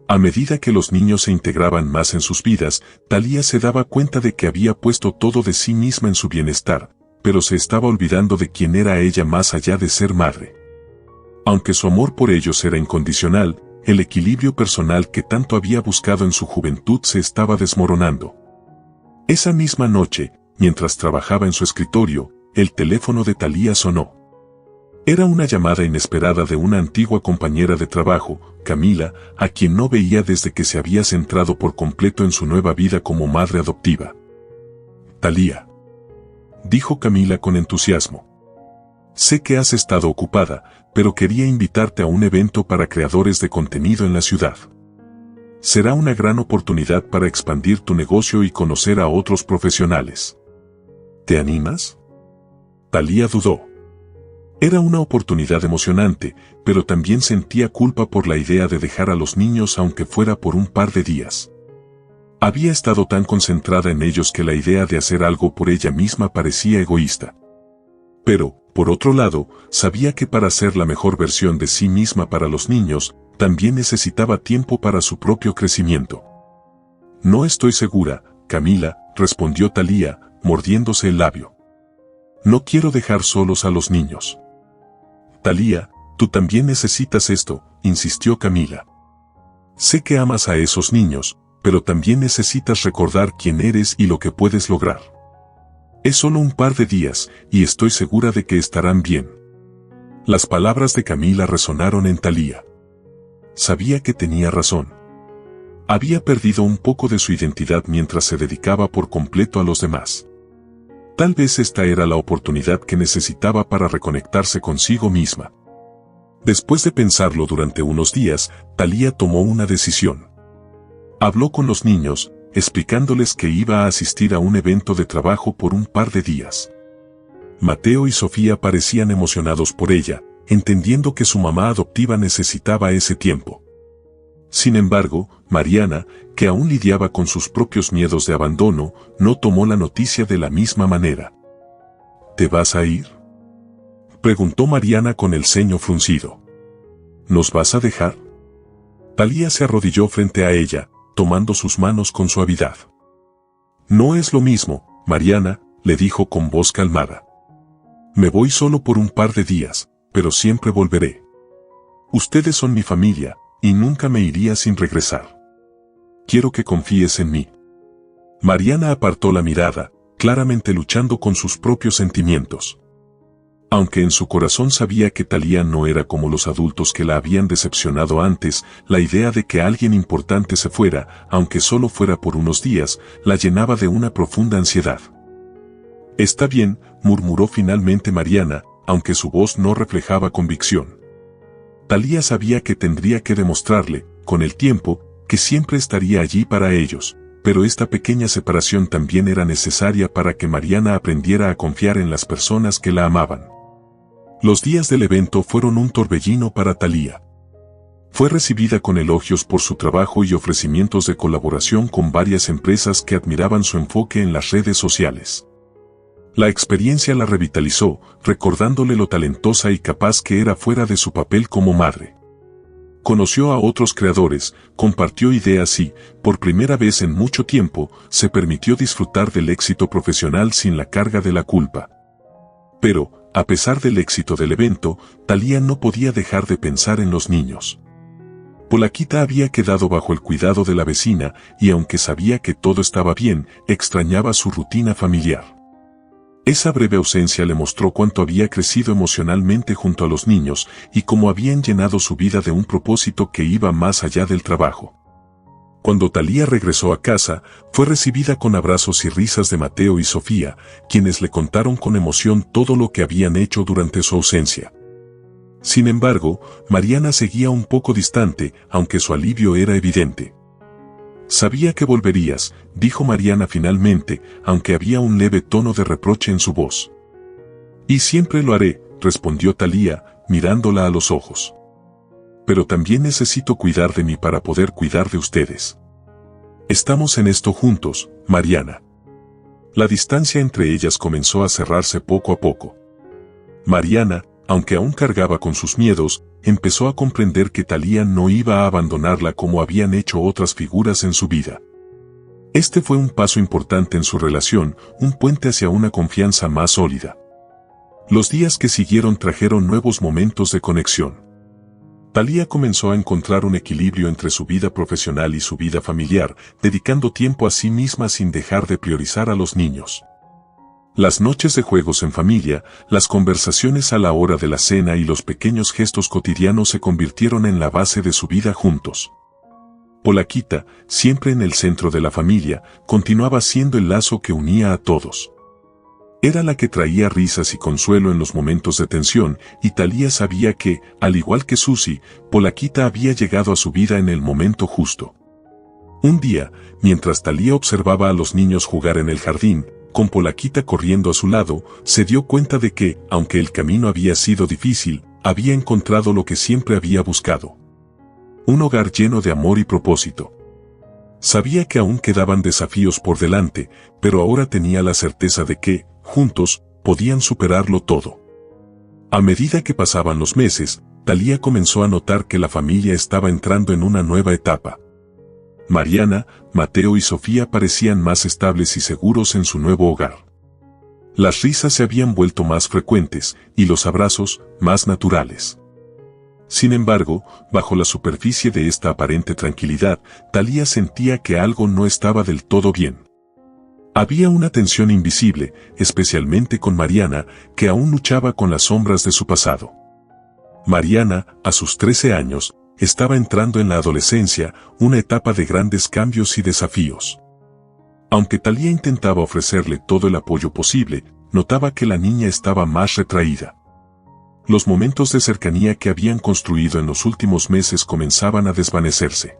A medida que los niños se integraban más en sus vidas, Thalía se daba cuenta de que había puesto todo de sí misma en su bienestar, pero se estaba olvidando de quién era ella más allá de ser madre. Aunque su amor por ellos era incondicional, el equilibrio personal que tanto había buscado en su juventud se estaba desmoronando. Esa misma noche, mientras trabajaba en su escritorio, el teléfono de Thalía sonó. Era una llamada inesperada de una antigua compañera de trabajo, Camila, a quien no veía desde que se había centrado por completo en su nueva vida como madre adoptiva. «Thalía», dijo Camila con entusiasmo. «Sé que has estado ocupada, pero quería invitarte a un evento para creadores de contenido en la ciudad. Será una gran oportunidad para expandir tu negocio y conocer a otros profesionales. ¿Te animas?». Thalía dudó. Era una oportunidad emocionante, pero también sentía culpa por la idea de dejar a los niños aunque fuera por un par de días. Había estado tan concentrada en ellos que la idea de hacer algo por ella misma parecía egoísta. Pero, por otro lado, sabía que para ser la mejor versión de sí misma para los niños, también necesitaba tiempo para su propio crecimiento. No estoy segura, Camila, respondió Thalía, mordiéndose el labio. No quiero dejar solos a los niños. Thalía, tú también necesitas esto, insistió Camila. Sé que amas a esos niños, pero también necesitas recordar quién eres y lo que puedes lograr. Es solo un par de días, y estoy segura de que estarán bien. Las palabras de Camila resonaron en Thalía. Sabía que tenía razón. Había perdido un poco de su identidad mientras se dedicaba por completo a los demás. Tal vez esta era la oportunidad que necesitaba para reconectarse consigo misma. Después de pensarlo durante unos días, Thalía tomó una decisión. Habló con los niños, explicándoles que iba a asistir a un evento de trabajo por un par de días. Mateo y Sofía parecían emocionados por ella, entendiendo que su mamá adoptiva necesitaba ese tiempo. Sin embargo, Mariana, que aún lidiaba con sus propios miedos de abandono, no tomó la noticia de la misma manera. ¿Te vas a ir?, preguntó Mariana con el ceño fruncido. ¿Nos vas a dejar? Thalía se arrodilló frente a ella, tomando sus manos con suavidad. No es lo mismo, Mariana, le dijo con voz calmada. Me voy solo por un par de días, pero siempre volveré. Ustedes son mi familia, y nunca me iría sin regresar. Quiero que confíes en mí. Mariana apartó la mirada, claramente luchando con sus propios sentimientos. Aunque en su corazón sabía que Thalía no era como los adultos que la habían decepcionado antes, la idea de que alguien importante se fuera, aunque solo fuera por unos días, la llenaba de una profunda ansiedad. Está bien, murmuró finalmente Mariana, aunque su voz no reflejaba convicción. Thalía sabía que tendría que demostrarle, con el tiempo, que siempre estaría allí para ellos, pero esta pequeña separación también era necesaria para que Mariana aprendiera a confiar en las personas que la amaban. Los días del evento fueron un torbellino para Thalía. Fue recibida con elogios por su trabajo y ofrecimientos de colaboración con varias empresas que admiraban su enfoque en las redes sociales. La experiencia la revitalizó, recordándole lo talentosa y capaz que era fuera de su papel como madre. Conoció a otros creadores, compartió ideas y, por primera vez en mucho tiempo, se permitió disfrutar del éxito profesional sin la carga de la culpa. Pero, a pesar del éxito del evento, Thalía no podía dejar de pensar en los niños. Polaquita había quedado bajo el cuidado de la vecina y aunque sabía que todo estaba bien, extrañaba su rutina familiar. Esa breve ausencia le mostró cuánto había crecido emocionalmente junto a los niños y cómo habían llenado su vida de un propósito que iba más allá del trabajo. Cuando Thalía regresó a casa, fue recibida con abrazos y risas de Mateo y Sofía, quienes le contaron con emoción todo lo que habían hecho durante su ausencia. Sin embargo, Mariana seguía un poco distante, aunque su alivio era evidente. Sabía que volverías, dijo Mariana finalmente, aunque había un leve tono de reproche en su voz. Y siempre lo haré, respondió Thalía, mirándola a los ojos. Pero también necesito cuidar de mí para poder cuidar de ustedes. Estamos en esto juntos, Mariana. La distancia entre ellas comenzó a cerrarse poco a poco. Mariana, aunque aún cargaba con sus miedos, empezó a comprender que Thalía no iba a abandonarla como habían hecho otras figuras en su vida. Este fue un paso importante en su relación, un puente hacia una confianza más sólida. Los días que siguieron trajeron nuevos momentos de conexión. Thalía comenzó a encontrar un equilibrio entre su vida profesional y su vida familiar, dedicando tiempo a sí misma sin dejar de priorizar a los niños. Las noches de juegos en familia, las conversaciones a la hora de la cena y los pequeños gestos cotidianos se convirtieron en la base de su vida juntos. Polaquita, siempre en el centro de la familia, continuaba siendo el lazo que unía a todos. Era la que traía risas y consuelo en los momentos de tensión, y Thalía sabía que, al igual que Susi, Polaquita había llegado a su vida en el momento justo. Un día, mientras Thalía observaba a los niños jugar en el jardín, con Polaquita corriendo a su lado, se dio cuenta de que, aunque el camino había sido difícil, había encontrado lo que siempre había buscado. Un hogar lleno de amor y propósito. Sabía que aún quedaban desafíos por delante, pero ahora tenía la certeza de que, juntos, podían superarlo todo. A medida que pasaban los meses, Thalía comenzó a notar que la familia estaba entrando en una nueva etapa. Mariana, Mateo y Sofía parecían más estables y seguros en su nuevo hogar. Las risas se habían vuelto más frecuentes y los abrazos más naturales. Sin embargo, bajo la superficie de esta aparente tranquilidad, Thalía sentía que algo no estaba del todo bien. Había una tensión invisible, especialmente con Mariana, que aún luchaba con las sombras de su pasado. Mariana, a sus 13 años, estaba entrando en la adolescencia, una etapa de grandes cambios y desafíos. Aunque Thalía intentaba ofrecerle todo el apoyo posible, notaba que la niña estaba más retraída. Los momentos de cercanía que habían construido en los últimos meses comenzaban a desvanecerse.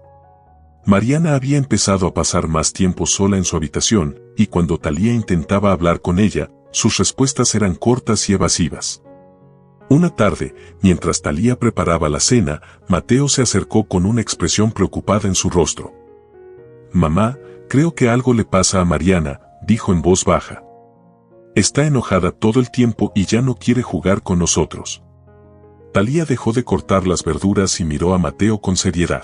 Mariana había empezado a pasar más tiempo sola en su habitación, y cuando Thalía intentaba hablar con ella, sus respuestas eran cortas y evasivas. Una tarde, mientras Thalía preparaba la cena, Mateo se acercó con una expresión preocupada en su rostro. «Mamá, creo que algo le pasa a Mariana», dijo en voz baja. «Está enojada todo el tiempo y ya no quiere jugar con nosotros». Thalía dejó de cortar las verduras y miró a Mateo con seriedad.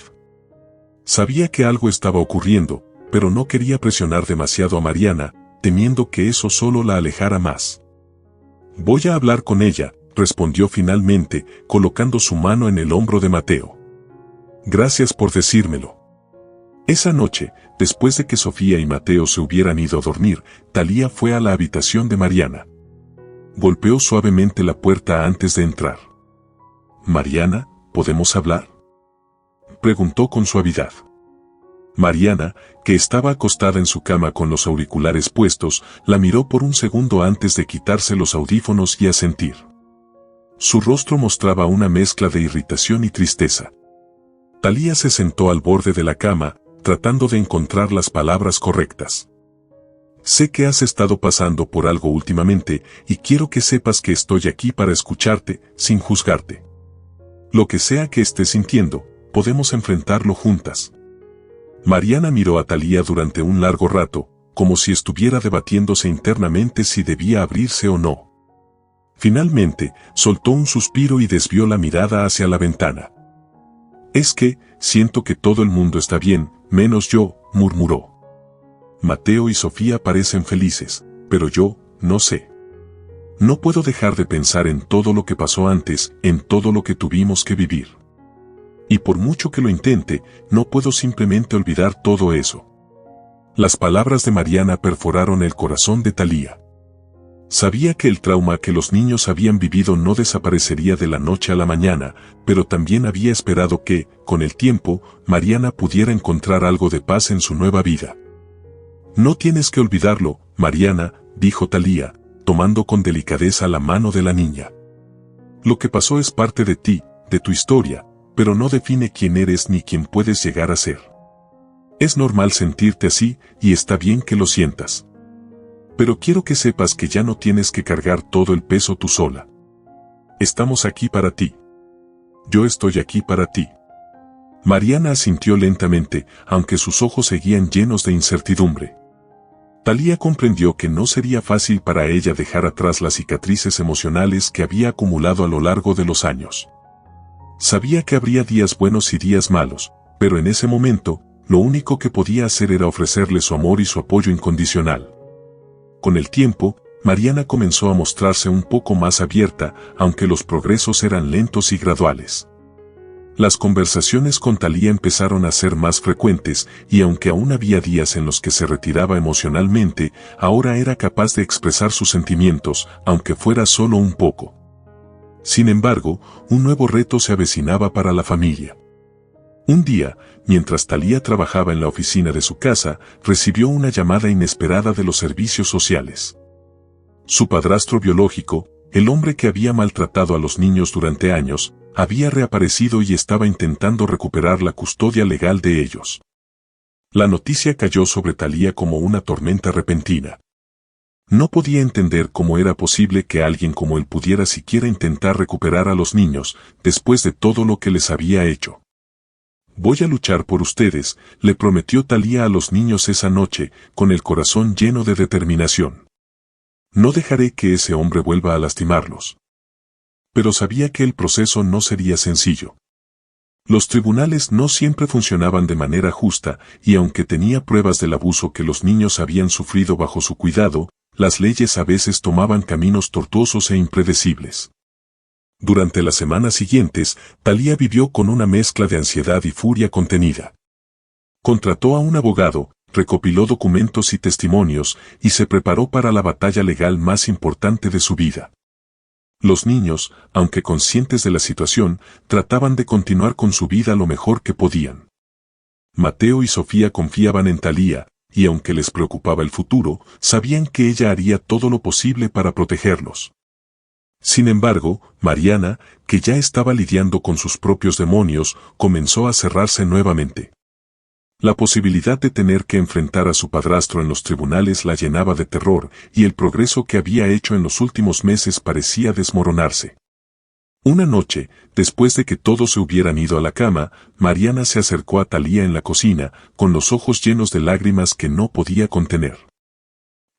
Sabía que algo estaba ocurriendo, pero no quería presionar demasiado a Mariana, temiendo que eso solo la alejara más. «Voy a hablar con ella», respondió finalmente, colocando su mano en el hombro de Mateo. «Gracias por decírmelo». Esa noche, después de que Sofía y Mateo se hubieran ido a dormir, Thalía fue a la habitación de Mariana. Golpeó suavemente la puerta antes de entrar. «Mariana, ¿podemos hablar?», preguntó con suavidad. Mariana, que estaba acostada en su cama con los auriculares puestos, la miró por un segundo antes de quitarse los audífonos y asentir. Su rostro mostraba una mezcla de irritación y tristeza. Thalía se sentó al borde de la cama, tratando de encontrar las palabras correctas. «Sé que has estado pasando por algo últimamente, y quiero que sepas que estoy aquí para escucharte, sin juzgarte. Lo que sea que estés sintiendo, podemos enfrentarlo juntas». Mariana miró a Thalía durante un largo rato, como si estuviera debatiéndose internamente si debía abrirse o no. Finalmente, soltó un suspiro y desvió la mirada hacia la ventana. «Es que, siento que todo el mundo está bien, menos yo», murmuró. «Mateo y Sofía parecen felices, pero yo, no sé. No puedo dejar de pensar en todo lo que pasó antes, en todo lo que tuvimos que vivir. Y por mucho que lo intente, no puedo simplemente olvidar todo eso». Las palabras de Mariana perforaron el corazón de Thalía. Sabía que el trauma que los niños habían vivido no desaparecería de la noche a la mañana, pero también había esperado que, con el tiempo, Mariana pudiera encontrar algo de paz en su nueva vida. «No tienes que olvidarlo, Mariana», dijo Thalía, tomando con delicadeza la mano de la niña. «Lo que pasó es parte de ti, de tu historia, pero no define quién eres ni quién puedes llegar a ser. Es normal sentirte así, y está bien que lo sientas. Pero quiero que sepas que ya no tienes que cargar todo el peso tú sola. Estamos aquí para ti. Yo estoy aquí para ti». Mariana asintió lentamente, aunque sus ojos seguían llenos de incertidumbre. Thalía comprendió que no sería fácil para ella dejar atrás las cicatrices emocionales que había acumulado a lo largo de los años. Sabía que habría días buenos y días malos, pero en ese momento, lo único que podía hacer era ofrecerle su amor y su apoyo incondicional. Con el tiempo, Mariana comenzó a mostrarse un poco más abierta, aunque los progresos eran lentos y graduales. Las conversaciones con Thalía empezaron a ser más frecuentes, y aunque aún había días en los que se retiraba emocionalmente, ahora era capaz de expresar sus sentimientos, aunque fuera solo un poco. Sin embargo, un nuevo reto se avecinaba para la familia. Un día, mientras Thalía trabajaba en la oficina de su casa, recibió una llamada inesperada de los servicios sociales. Su padrastro biológico, el hombre que había maltratado a los niños durante años, había reaparecido y estaba intentando recuperar la custodia legal de ellos. La noticia cayó sobre Thalía como una tormenta repentina. No podía entender cómo era posible que alguien como él pudiera siquiera intentar recuperar a los niños, después de todo lo que les había hecho. «Voy a luchar por ustedes», le prometió Thalía a los niños esa noche, con el corazón lleno de determinación. «No dejaré que ese hombre vuelva a lastimarlos». pero sabía que el proceso no sería sencillo. Los tribunales no siempre funcionaban de manera justa, y aunque tenía pruebas del abuso que los niños habían sufrido bajo su cuidado, las leyes a veces tomaban caminos tortuosos e impredecibles. Durante las semanas siguientes, Thalía vivió con una mezcla de ansiedad y furia contenida. Contrató a un abogado, recopiló documentos y testimonios, y se preparó para la batalla legal más importante de su vida. Los niños, aunque conscientes de la situación, trataban de continuar con su vida lo mejor que podían. Mateo y Sofía confiaban en Thalía, y aunque les preocupaba el futuro, sabían que ella haría todo lo posible para protegerlos. Sin embargo, Mariana, que ya estaba lidiando con sus propios demonios, comenzó a cerrarse nuevamente. La posibilidad de tener que enfrentar a su padrastro en los tribunales la llenaba de terror, y el progreso que había hecho en los últimos meses parecía desmoronarse. Una noche, después de que todos se hubieran ido a la cama, Mariana se acercó a Thalía en la cocina, con los ojos llenos de lágrimas que no podía contener.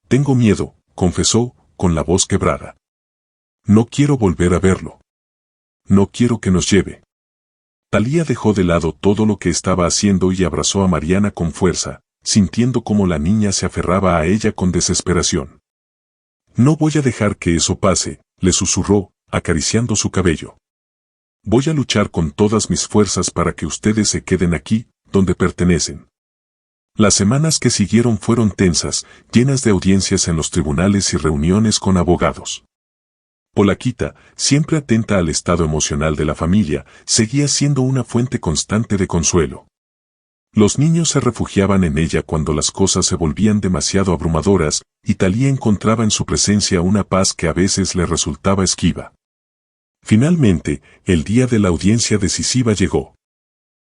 «Tengo miedo», confesó, con la voz quebrada. «No quiero volver a verlo. No quiero que nos lleve». Thalía dejó de lado todo lo que estaba haciendo y abrazó a Mariana con fuerza, sintiendo cómo la niña se aferraba a ella con desesperación. «No voy a dejar que eso pase», le susurró, acariciando su cabello. «Voy a luchar con todas mis fuerzas para que ustedes se queden aquí, donde pertenecen». Las semanas que siguieron fueron tensas, llenas de audiencias en los tribunales y reuniones con abogados. Polaquita, siempre atenta al estado emocional de la familia, seguía siendo una fuente constante de consuelo. Los niños se refugiaban en ella cuando las cosas se volvían demasiado abrumadoras, y Thalía encontraba en su presencia una paz que a veces le resultaba esquiva. Finalmente, el día de la audiencia decisiva llegó.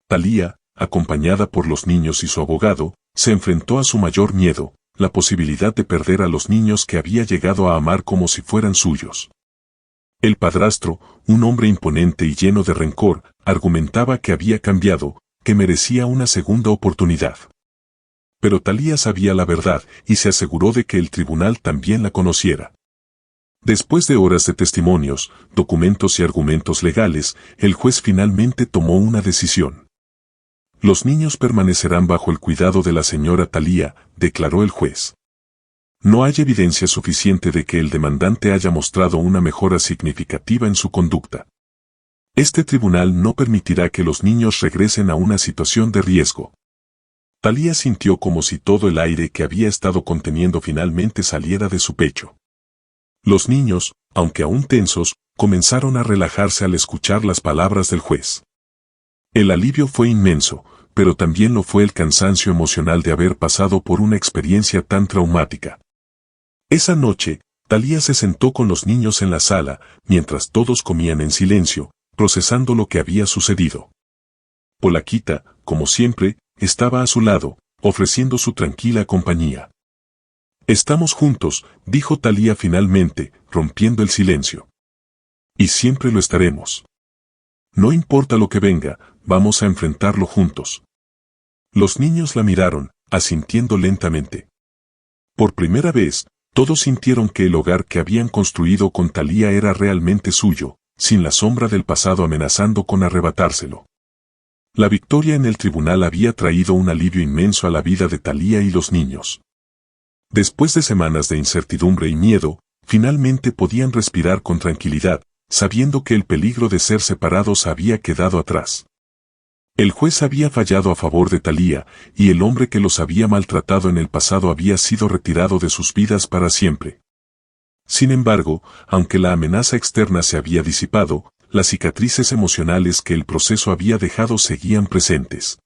Thalía, acompañada por los niños y su abogado, se enfrentó a su mayor miedo, la posibilidad de perder a los niños que había llegado a amar como si fueran suyos. El padrastro, un hombre imponente y lleno de rencor, argumentaba que había cambiado, que merecía una segunda oportunidad. Pero Thalía sabía la verdad y se aseguró de que el tribunal también la conociera. Después de horas de testimonios, documentos y argumentos legales, el juez finalmente tomó una decisión. «Los niños permanecerán bajo el cuidado de la señora Thalía», declaró el juez. «No hay evidencia suficiente de que el demandante haya mostrado una mejora significativa en su conducta. Este tribunal no permitirá que los niños regresen a una situación de riesgo». Thalía sintió como si todo el aire que había estado conteniendo finalmente saliera de su pecho. Los niños, aunque aún tensos, comenzaron a relajarse al escuchar las palabras del juez. El alivio fue inmenso, pero también lo fue el cansancio emocional de haber pasado por una experiencia tan traumática. Esa noche, Thalía se sentó con los niños en la sala, mientras todos comían en silencio, procesando lo que había sucedido. Polaquita, como siempre, estaba a su lado, ofreciendo su tranquila compañía. «Estamos juntos», dijo Thalía finalmente, rompiendo el silencio. «Y siempre lo estaremos. No importa lo que venga, vamos a enfrentarlo juntos». Los niños la miraron, asintiendo lentamente. Por primera vez, todos sintieron que el hogar que habían construido con Thalía era realmente suyo, sin la sombra del pasado amenazando con arrebatárselo. La victoria en el tribunal había traído un alivio inmenso a la vida de Thalía y los niños. Después de semanas de incertidumbre y miedo, finalmente podían respirar con tranquilidad, sabiendo que el peligro de ser separados había quedado atrás. El juez había fallado a favor de Thalía, y el hombre que los había maltratado en el pasado había sido retirado de sus vidas para siempre. Sin embargo, aunque la amenaza externa se había disipado, las cicatrices emocionales que el proceso había dejado seguían presentes.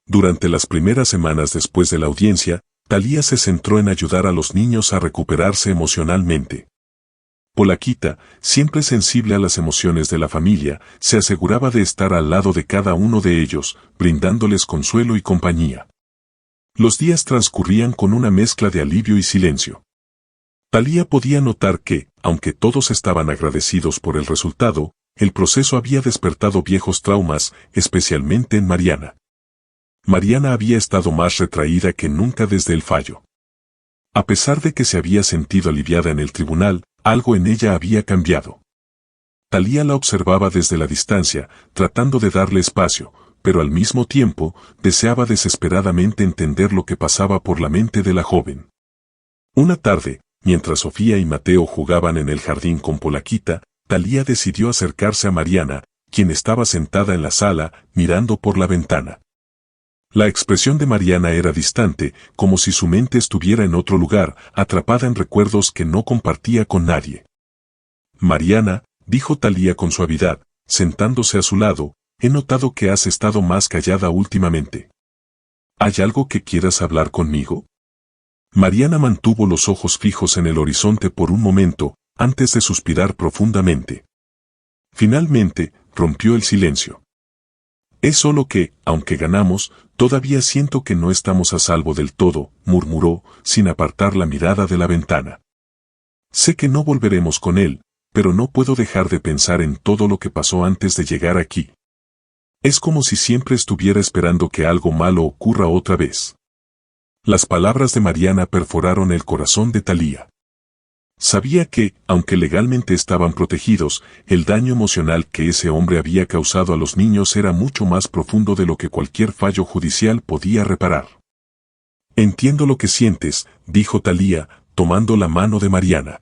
Durante las primeras semanas después de la audiencia, Thalía se centró en ayudar a los niños a recuperarse emocionalmente. Polaquita, siempre sensible a las emociones de la familia, se aseguraba de estar al lado de cada uno de ellos, brindándoles consuelo y compañía. Los días transcurrían con una mezcla de alivio y silencio. Thalía podía notar que, aunque todos estaban agradecidos por el resultado, el proceso había despertado viejos traumas, especialmente en Mariana. Mariana había estado más retraída que nunca desde el fallo. A pesar de que se había sentido aliviada en el tribunal, algo en ella había cambiado. Talía la observaba desde la distancia, tratando de darle espacio, pero al mismo tiempo, deseaba desesperadamente entender lo que pasaba por la mente de la joven. Una tarde, mientras Sofía y Mateo jugaban en el jardín con Polaquita, Talía decidió acercarse a Mariana, quien estaba sentada en la sala, mirando por la ventana. La expresión de Mariana era distante, como si su mente estuviera en otro lugar, atrapada en recuerdos que no compartía con nadie. Mariana, dijo Talía con suavidad, sentándose a su lado, he notado que has estado más callada últimamente. ¿Hay algo que quieras hablar conmigo? Mariana mantuvo los ojos fijos en el horizonte por un momento, antes de suspirar profundamente. Finalmente, rompió el silencio. Es solo que, aunque ganamos, todavía siento que no estamos a salvo del todo, murmuró, sin apartar la mirada de la ventana. Sé que no volveremos con él, pero no puedo dejar de pensar en todo lo que pasó antes de llegar aquí. Es como si siempre estuviera esperando que algo malo ocurra otra vez. Las palabras de Mariana perforaron el corazón de Talía. Sabía que, aunque legalmente estaban protegidos, el daño emocional que ese hombre había causado a los niños era mucho más profundo de lo que cualquier fallo judicial podía reparar. Entiendo lo que sientes, dijo Talía, tomando la mano de Mariana.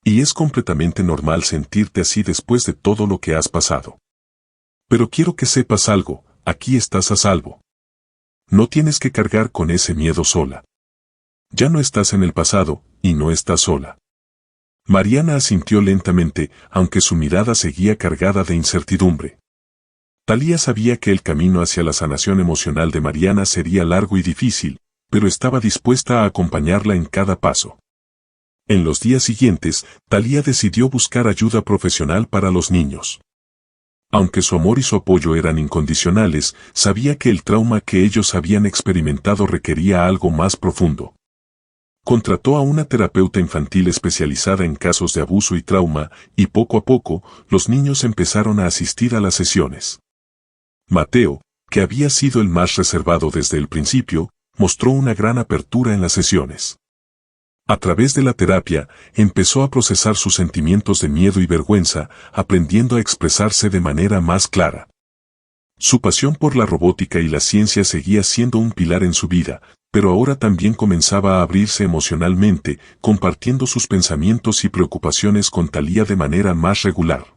Y es completamente normal sentirte así después de todo lo que has pasado. Pero quiero que sepas algo, aquí estás a salvo. No tienes que cargar con ese miedo sola. Ya no estás en el pasado, y no estás sola. Mariana asintió lentamente, aunque su mirada seguía cargada de incertidumbre. Talía sabía que el camino hacia la sanación emocional de Mariana sería largo y difícil, pero estaba dispuesta a acompañarla en cada paso. En los días siguientes, Talía decidió buscar ayuda profesional para los niños. Aunque su amor y su apoyo eran incondicionales, sabía que el trauma que ellos habían experimentado requería algo más profundo. Contrató a una terapeuta infantil especializada en casos de abuso y trauma, y poco a poco, los niños empezaron a asistir a las sesiones. Mateo, que había sido el más reservado desde el principio, mostró una gran apertura en las sesiones. A través de la terapia, empezó a procesar sus sentimientos de miedo y vergüenza, aprendiendo a expresarse de manera más clara. Su pasión por la robótica y la ciencia seguía siendo un pilar en su vida, pero ahora también comenzaba a abrirse emocionalmente, compartiendo sus pensamientos y preocupaciones con Talía de manera más regular.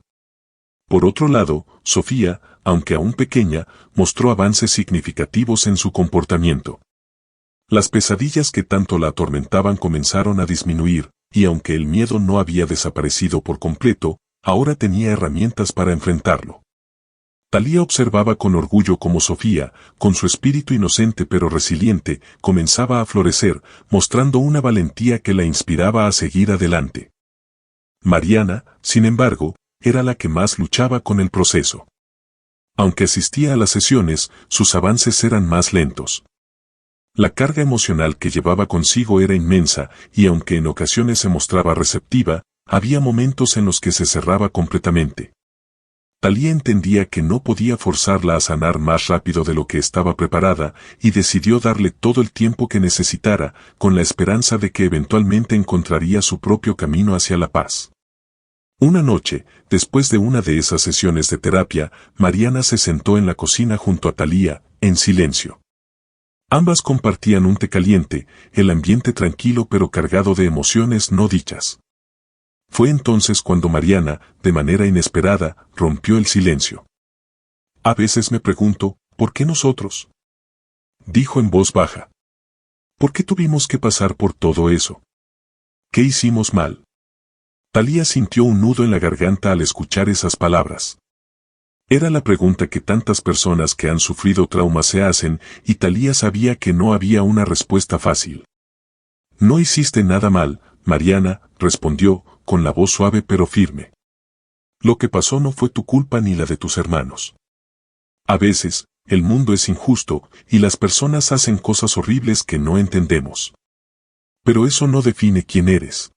Por otro lado, Sofía, aunque aún pequeña, mostró avances significativos en su comportamiento. Las pesadillas que tanto la atormentaban comenzaron a disminuir, y aunque el miedo no había desaparecido por completo, ahora tenía herramientas para enfrentarlo. Talía observaba con orgullo cómo Sofía, con su espíritu inocente pero resiliente, comenzaba a florecer, mostrando una valentía que la inspiraba a seguir adelante. Mariana, sin embargo, era la que más luchaba con el proceso. Aunque asistía a las sesiones, sus avances eran más lentos. La carga emocional que llevaba consigo era inmensa, y aunque en ocasiones se mostraba receptiva, había momentos en los que se cerraba completamente. Talía entendía que no podía forzarla a sanar más rápido de lo que estaba preparada, y decidió darle todo el tiempo que necesitara, con la esperanza de que eventualmente encontraría su propio camino hacia la paz. Una noche, después de una de esas sesiones de terapia, Mariana se sentó en la cocina junto a Talía, en silencio. Ambas compartían un té caliente, el ambiente tranquilo pero cargado de emociones no dichas. Fue entonces cuando Mariana, de manera inesperada, rompió el silencio. A veces me pregunto, ¿por qué nosotros? Dijo en voz baja. ¿Por qué tuvimos que pasar por todo eso? ¿Qué hicimos mal? Talía sintió un nudo en la garganta al escuchar esas palabras. Era la pregunta que tantas personas que han sufrido trauma se hacen, y Talía sabía que no había una respuesta fácil. No hiciste nada mal, Mariana, respondió, con la voz suave pero firme. Lo que pasó no fue tu culpa ni la de tus hermanos. A veces, el mundo es injusto, y las personas hacen cosas horribles que no entendemos. Pero eso no define quién eres.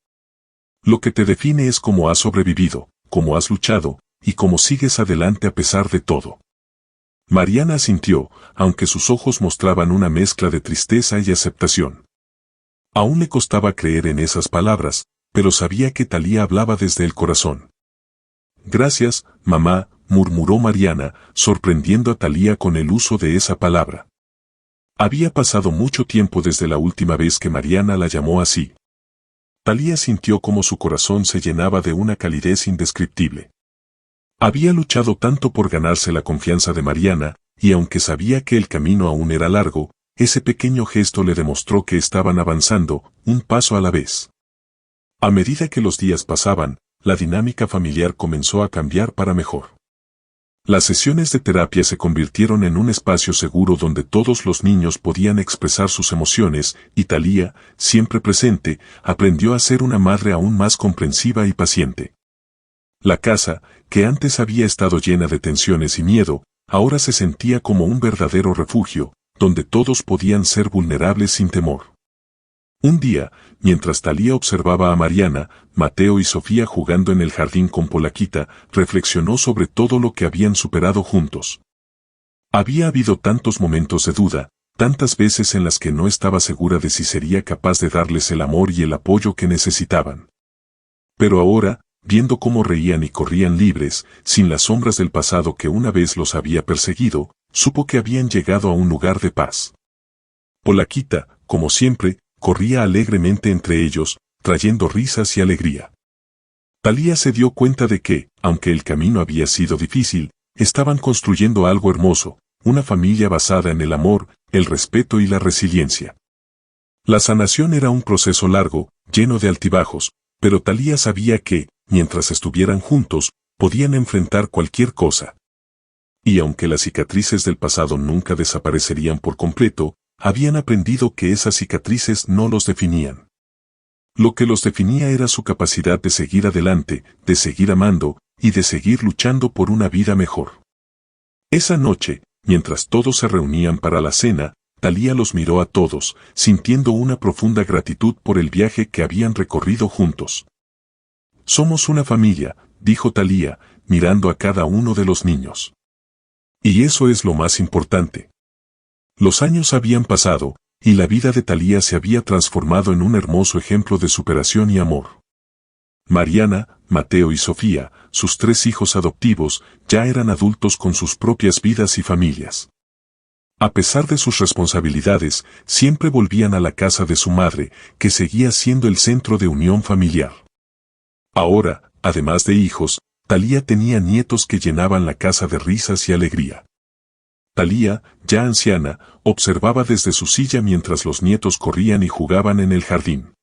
Lo que te define es cómo has sobrevivido, cómo has luchado, y cómo sigues adelante a pesar de todo. Mariana asintió, aunque sus ojos mostraban una mezcla de tristeza y aceptación. Aún le costaba creer en esas palabras, pero sabía que Talía hablaba desde el corazón. Gracias, mamá, murmuró Mariana, sorprendiendo a Thalía con el uso de esa palabra. Había pasado mucho tiempo desde la última vez que Mariana la llamó así. Thalía sintió como su corazón se llenaba de una calidez indescriptible. Había luchado tanto por ganarse la confianza de Mariana, y aunque sabía que el camino aún era largo, ese pequeño gesto le demostró que estaban avanzando, un paso a la vez. A medida que los días pasaban, la dinámica familiar comenzó a cambiar para mejor. Las sesiones de terapia se convirtieron en un espacio seguro donde todos los niños podían expresar sus emociones, y Thalía, siempre presente, aprendió a ser una madre aún más comprensiva y paciente. La casa, que antes había estado llena de tensiones y miedo, ahora se sentía como un verdadero refugio, donde todos podían ser vulnerables sin temor. Un día, mientras Thalía observaba a Mariana, Mateo y Sofía jugando en el jardín con Polaquita, reflexionó sobre todo lo que habían superado juntos. Había habido tantos momentos de duda, tantas veces en las que no estaba segura de si sería capaz de darles el amor y el apoyo que necesitaban. Pero ahora, viendo cómo reían y corrían libres, sin las sombras del pasado que una vez los había perseguido, supo que habían llegado a un lugar de paz. Polaquita, como siempre, corría alegremente entre ellos, trayendo risas y alegría. Thalía se dio cuenta de que, aunque el camino había sido difícil, estaban construyendo algo hermoso, una familia basada en el amor, el respeto y la resiliencia. La sanación era un proceso largo, lleno de altibajos, pero Thalía sabía que, mientras estuvieran juntos, podían enfrentar cualquier cosa. Y aunque las cicatrices del pasado nunca desaparecerían por completo, habían aprendido que esas cicatrices no los definían. Lo que los definía era su capacidad de seguir adelante, de seguir amando, y de seguir luchando por una vida mejor. Esa noche, mientras todos se reunían para la cena, Thalía los miró a todos, sintiendo una profunda gratitud por el viaje que habían recorrido juntos. «Somos una familia», dijo Thalía, mirando a cada uno de los niños. «Y eso es lo más importante». Los años habían pasado, y la vida de Thalía se había transformado en un hermoso ejemplo de superación y amor. Mariana, Mateo y Sofía, sus 3 hijos adoptivos, ya eran adultos con sus propias vidas y familias. A pesar de sus responsabilidades, siempre volvían a la casa de su madre, que seguía siendo el centro de unión familiar. Ahora, además de hijos, Thalía tenía nietos que llenaban la casa de risas y alegría. Thalía, ya anciana, observaba desde su silla mientras los nietos corrían y jugaban en el jardín.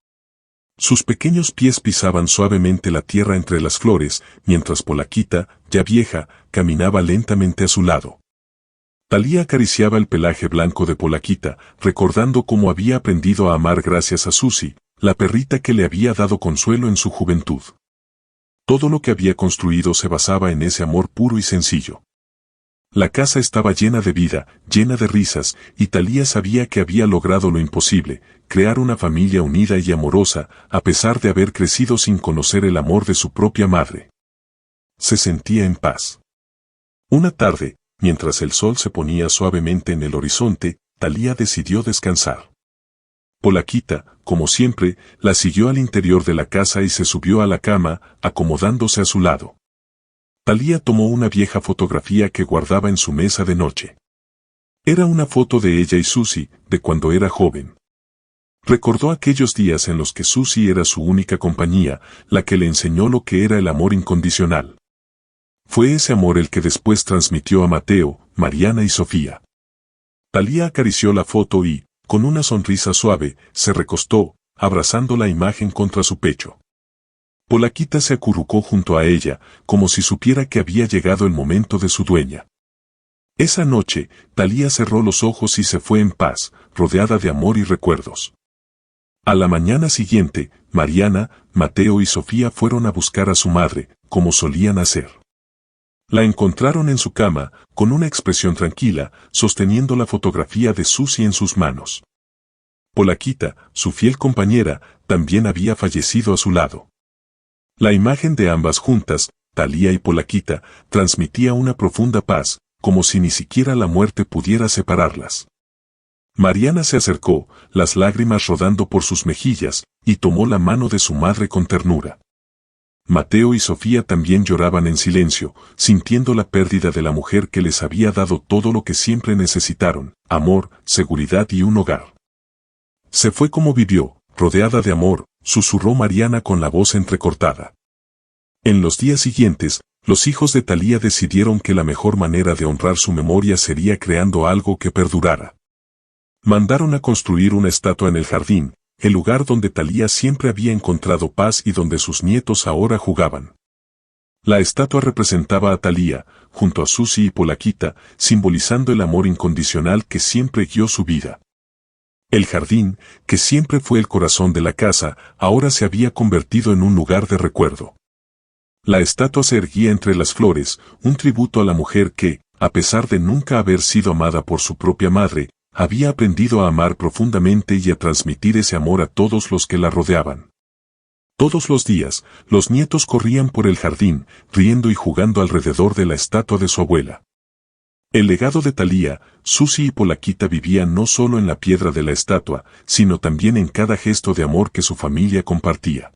Sus pequeños pies pisaban suavemente la tierra entre las flores, mientras Polaquita, ya vieja, caminaba lentamente a su lado. Thalía acariciaba el pelaje blanco de Polaquita, recordando cómo había aprendido a amar gracias a Susi, la perrita que le había dado consuelo en su juventud. Todo lo que había construido se basaba en ese amor puro y sencillo. La casa estaba llena de vida, llena de risas, y Thalía sabía que había logrado lo imposible, crear una familia unida y amorosa, a pesar de haber crecido sin conocer el amor de su propia madre. Se sentía en paz. Una tarde, mientras el sol se ponía suavemente en el horizonte, Thalía decidió descansar. Polaquita, como siempre, la siguió al interior de la casa y se subió a la cama, acomodándose a su lado. Thalía tomó una vieja fotografía que guardaba en su mesa de noche. Era una foto de ella y Susi, de cuando era joven. Recordó aquellos días en los que Susi era su única compañía, la que le enseñó lo que era el amor incondicional. Fue ese amor el que después transmitió a Mateo, Mariana y Sofía. Thalía acarició la foto y, con una sonrisa suave, se recostó, abrazando la imagen contra su pecho. Polaquita se acurrucó junto a ella, como si supiera que había llegado el momento de su dueña. Esa noche, Thalía cerró los ojos y se fue en paz, rodeada de amor y recuerdos. A la mañana siguiente, Mariana, Mateo y Sofía fueron a buscar a su madre, como solían hacer. La encontraron en su cama, con una expresión tranquila, sosteniendo la fotografía de Susi en sus manos. Polaquita, su fiel compañera, también había fallecido a su lado. La imagen de ambas juntas, Thalía y Polaquita, transmitía una profunda paz, como si ni siquiera la muerte pudiera separarlas. Mariana se acercó, las lágrimas rodando por sus mejillas, y tomó la mano de su madre con ternura. Mateo y Sofía también lloraban en silencio, sintiendo la pérdida de la mujer que les había dado todo lo que siempre necesitaron: amor, seguridad y un hogar. Se fue como vivió, rodeada de amor, susurró Mariana con la voz entrecortada. En los días siguientes, los hijos de Thalía decidieron que la mejor manera de honrar su memoria sería creando algo que perdurara. Mandaron a construir una estatua en el jardín, el lugar donde Thalía siempre había encontrado paz y donde sus nietos ahora jugaban. La estatua representaba a Thalía, junto a Susi y Polaquita, simbolizando el amor incondicional que siempre guió su vida. El jardín, que siempre fue el corazón de la casa, ahora se había convertido en un lugar de recuerdo. La estatua se erguía entre las flores, un tributo a la mujer que, a pesar de nunca haber sido amada por su propia madre, había aprendido a amar profundamente y a transmitir ese amor a todos los que la rodeaban. Todos los días, los nietos corrían por el jardín, riendo y jugando alrededor de la estatua de su abuela. El legado de Thalía, Susi y Polaquita vivían no solo en la piedra de la estatua, sino también en cada gesto de amor que su familia compartía.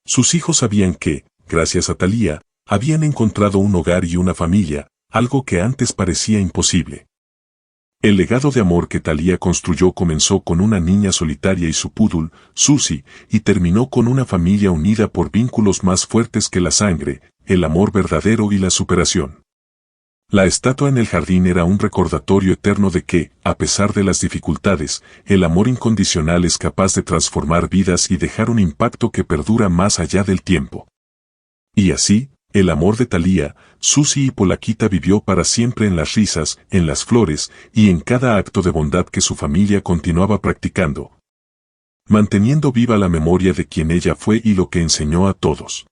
Sus hijos sabían que, gracias a Thalía, habían encontrado un hogar y una familia, algo que antes parecía imposible. El legado de amor que Thalía construyó comenzó con una niña solitaria y su pudul, Susi, y terminó con una familia unida por vínculos más fuertes que la sangre, el amor verdadero y la superación. La estatua en el jardín era un recordatorio eterno de que, a pesar de las dificultades, el amor incondicional es capaz de transformar vidas y dejar un impacto que perdura más allá del tiempo. Y así, el amor de Thalía, Susi y Polaquita vivió para siempre en las risas, en las flores y en cada acto de bondad que su familia continuaba practicando, manteniendo viva la memoria de quien ella fue y lo que enseñó a todos.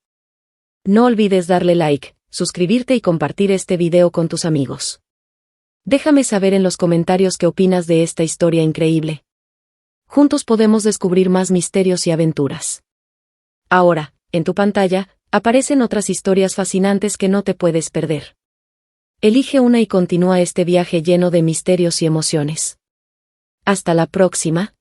No olvides darle like, suscribirte y compartir este video con tus amigos. Déjame saber en los comentarios qué opinas de esta historia increíble. Juntos podemos descubrir más misterios y aventuras. Ahora, en tu pantalla, aparecen otras historias fascinantes que no te puedes perder. Elige una y continúa este viaje lleno de misterios y emociones. Hasta la próxima.